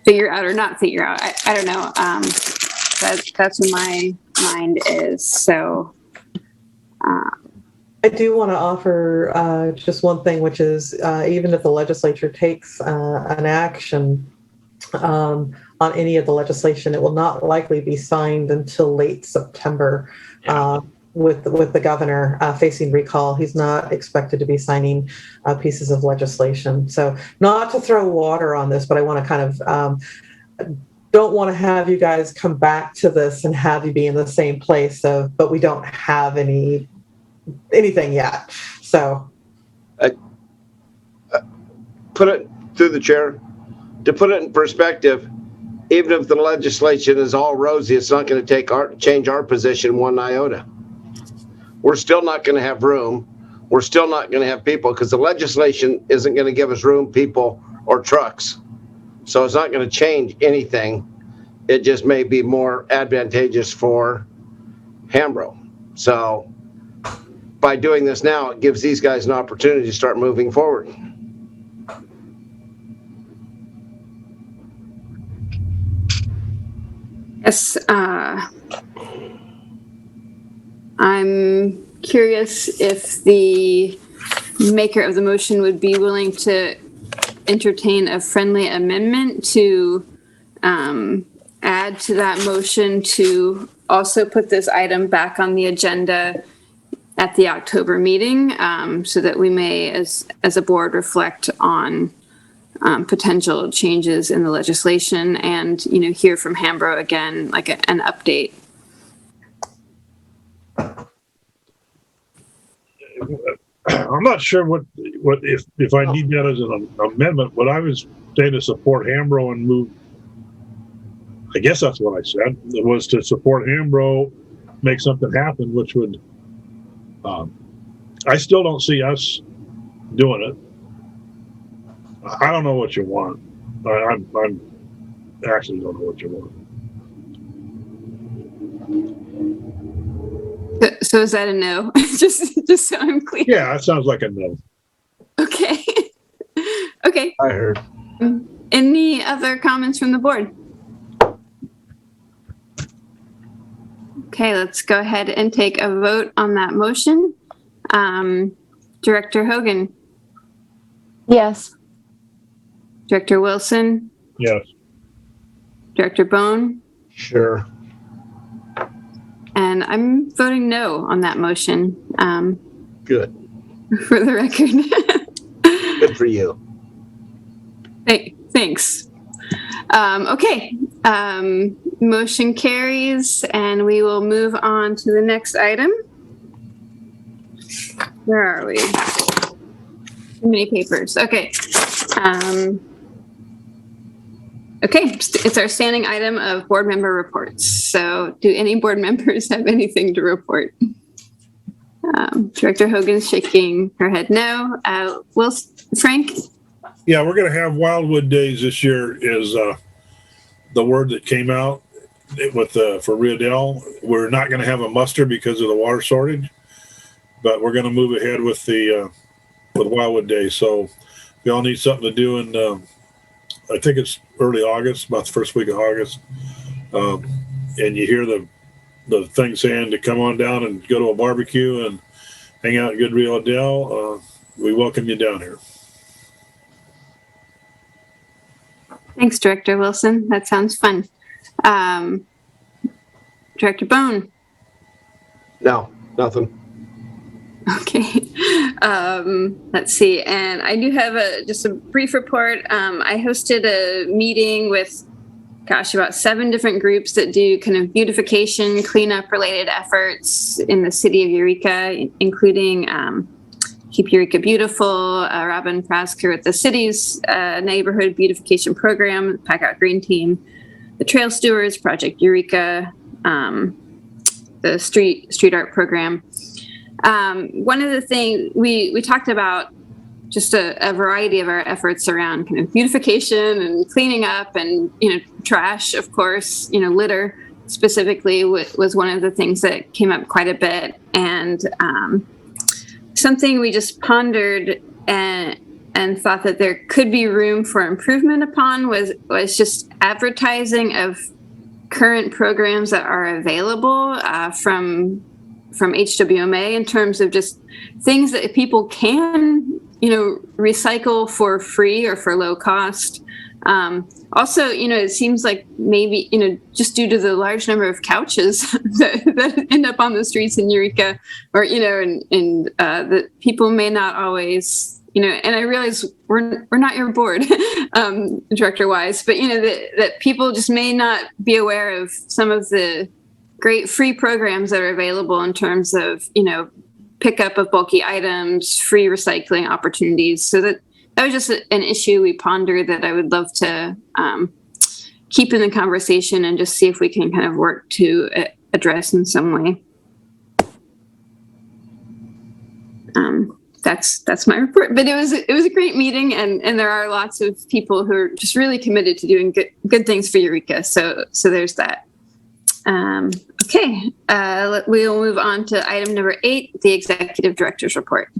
figure out or not figure out. I don't know. That's where my mind is. So, I do want to offer just one thing, which is even if the legislature takes an action on any of the legislation, it will not likely be signed until late September. With the governor facing recall, he's not expected to be signing pieces of legislation. So, not to throw water on this, but I want to kind of don't want to have you guys come back to this and have you be in the same place but we don't have anything yet. So put it through the chair. To put it in perspective, even if the legislation is all rosy, it's not going to change our position one iota. We're still not going to have room. We're still not going to have people because the legislation isn't going to give us room, people, or trucks. So it's not going to change anything. It just may be more advantageous for Hambro. So by doing this now, it gives these guys an opportunity to start moving forward. Yes, I'm curious if the maker of the motion would be willing to entertain a friendly amendment to add to that motion to also put this item back on the agenda at the October meeting, so that we may, as a board, reflect on potential changes in the legislation and, hear from Hambro again, like an update. I'm not sure what if I need that as an amendment. What I was saying to support Hambro and move, I guess that's what I said, it was to support Hambro, make something happen, which would, I still don't see us doing it. I don't know what you want. I'm actually don't know what you want. So is that a no? just so I'm clear. Yeah, that sounds like a no. Okay. Okay. I heard. Any other comments from the board? Okay, let's go ahead and take a vote on that motion. Director Hogan. Yes. Director Wilson. Yes. Director Bone. Sure. And I'm voting no on that motion. Good. For the record. Good for you. Thanks. Okay. Motion carries, and we will move on to the next item. Where are we? Too many papers. Okay. Okay, it's our standing item of board member reports. So do any board members have anything to report? Director Hogan's shaking her head no. Frank? Yeah, we're going to have Wildwood Days this year is the word that came out with for Riedel. We're not going to have a muster because of the water shortage, but we're going to move ahead with the with Wildwood Days. So if y'all need something to do in, I think it's early August, about the first week of August, and you hear the thing saying to come on down and go to a barbecue and hang out at Good Riedel, we welcome you down here. Thanks, Director Wilson. That sounds fun. Director Bone? No, nothing. Okay. Let's see. And I do have just a brief report. I hosted a meeting with, about 7 different groups that do kind of beautification, cleanup related efforts in the city of Eureka, including Keep Eureka Beautiful, Robin Prasker with the city's neighborhood beautification program, Pack Out Green Team, the Trail Stewards, Project Eureka, the street art program. One of the things we talked about just a variety of our efforts around kind of beautification and cleaning up and, trash, of course, litter specifically was one of the things that came up quite a bit. And something we just pondered and thought that there could be room for improvement upon was just advertising of current programs that are available from HWMA in terms of just things that people can, recycle for free or for low cost. Also, it seems like maybe, just due to the large number of couches that end up on the streets in Eureka, or, and that people may not always, and I realize we're not your board, Director Wise, but, that people just may not be aware of some of the great free programs that are available in terms of, pickup of bulky items, free recycling opportunities. So that was just an issue we pondered that I would love to keep in the conversation and just see if we can kind of work to address in some way. That's my report. But it was a great meeting, and there are lots of people who are just really committed to doing good things for Eureka. So there's that. Okay, we'll move on to item number 8, the Executive Director's Report.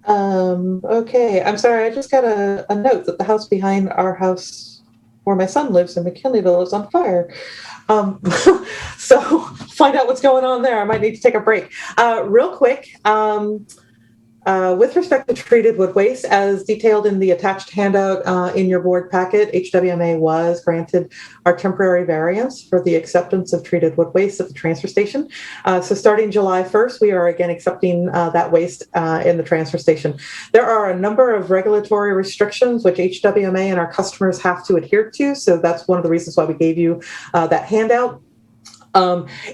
Okay, I'm sorry, I just got a note that the house behind our house where my son lives in McKinleyville is on fire. So find out what's going on there. I might need to take a break. Real quick, with respect to treated wood waste, as detailed in the attached handout in your board packet, HWMA was granted our temporary variance for the acceptance of treated wood waste at the transfer station. So starting July 1st, we are again accepting that waste in the transfer station. There are a number of regulatory restrictions which HWMA and our customers have to adhere to. So that's one of the reasons why we gave you that handout.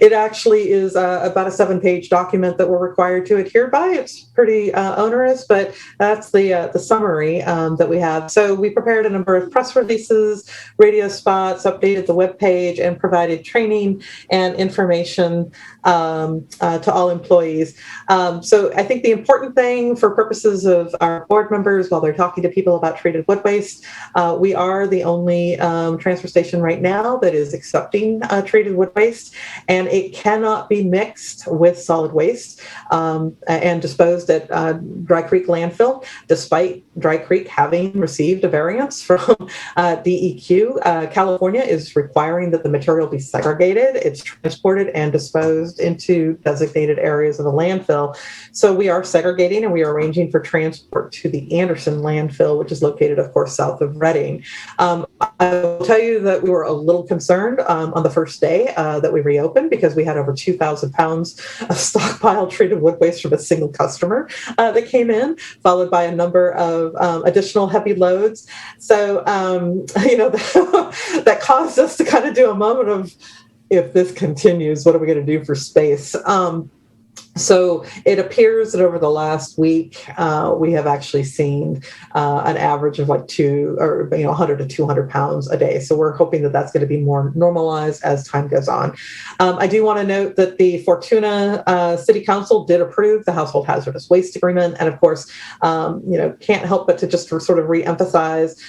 It actually is about a 7-page document that we're required to adhere by. It's pretty onerous, but that's the summary that we have. So we prepared a number of press releases, radio spots, updated the webpage, and provided training and information to all employees. So I think the important thing for purposes of our board members while they're talking to people about treated wood waste, we are the only transfer station right now that is accepting treated wood waste. And it cannot be mixed with solid waste and disposed at Dry Creek Landfill, despite Dry Creek having received a variance from DEQ. California is requiring that the material be segregated. It's transported and disposed into designated areas of the landfill. So we are segregating and we are arranging for transport to the Anderson landfill, which is located, of course, south of Reading. I will tell you that we were a little concerned on the first day that we reopened because we had over 2,000 pounds of stockpile treated wood waste from a single customer that came in, followed by a number of additional heavy loads. So, that caused us to kind of do a moment of, if this continues, what are we going to do for space? So it appears that over the last week, we have actually seen an average of like 100 to 200 pounds a day. So we're hoping that that's going to be more normalized as time goes on. I do want to note that the Fortuna City Council did approve the Household Hazardous Waste Agreement. And of course, can't help but to just sort of reemphasize,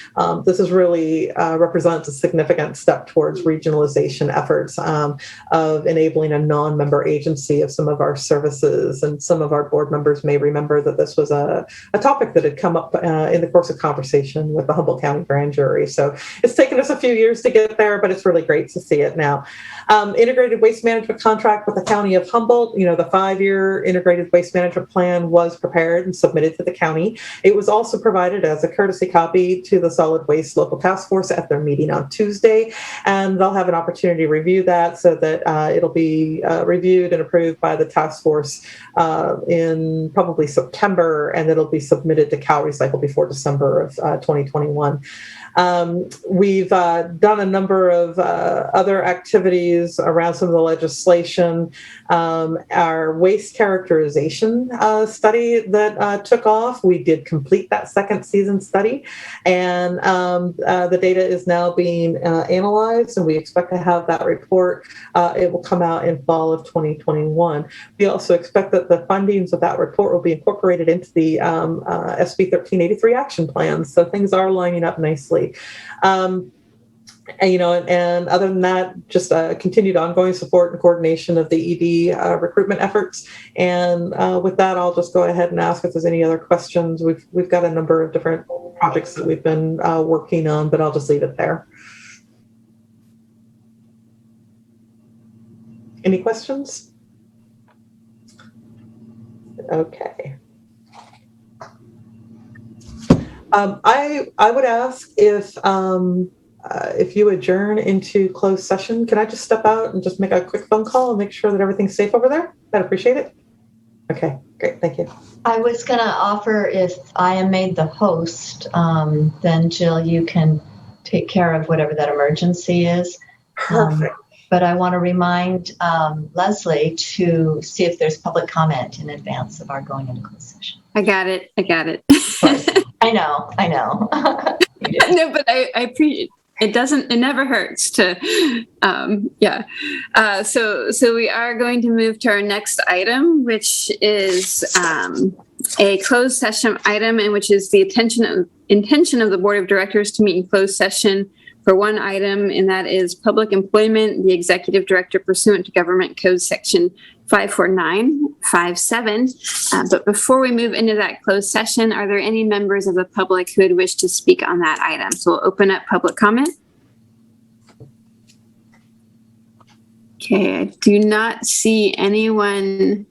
this is really represents a significant step towards regionalization efforts of enabling a non-member agency of some of our services. And some of our board members may remember that this was a topic that had come up in the course of conversation with the Humboldt County Grand Jury. So it's taken us a few years to get there, but it's really great to see it now. Integrated waste management contract with the County of Humboldt. The 5-year integrated waste management plan was prepared and submitted to the county. It was also provided as a courtesy copy to the Solid Waste Local Task Force at their meeting on Tuesday, and they'll have an opportunity to review that so that it'll be reviewed and approved by the task force in probably September, and it'll be submitted to Cal Recycle before December of 2021. We've done a number of other activities around some of the legislation. Our waste characterization study that took off, we did complete that second season study, and the data is now being analyzed, and we expect to have that report. It will come out in fall of 2021. We also expect that the findings of that report will be incorporated into the SB 1383 action plan. So things are lining up nicely. And other than that, just continued ongoing support and coordination of the ED recruitment efforts. And with that, I'll just go ahead and ask if there's any other questions. We've got a number of different projects that we've been working on, but I'll just leave it there. Any questions? Okay. I would ask if you adjourn into closed session, can I just step out and just make a quick phone call and make sure that everything's safe over there? I'd appreciate it. Okay, great. Thank you. I was going to offer, if I am made the host, then Jill, you can take care of whatever that emergency is. Perfect. But I want to remind Leslie to see if there's public comment in advance of our going into closed session. I got it. I know. No, but I appreciate it. It never hurts to, So we are going to move to our next item, which is a closed session item, and which is the intention of the Board of Directors to meet in closed session for one item, and that is public employment, the executive director pursuant to Government Code Section 54957. But before we move into that closed session, are there any members of the public who would wish to speak on that item? So we'll open up public comment. Okay, I do not see anyone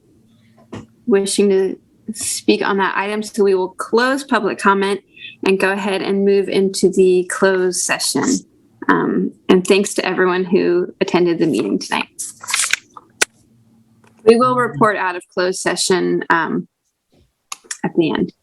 wishing to speak on that item, so we will close public comment and go ahead and move into the closed session. And thanks to everyone who attended the meeting tonight. We will report out of closed session at the end.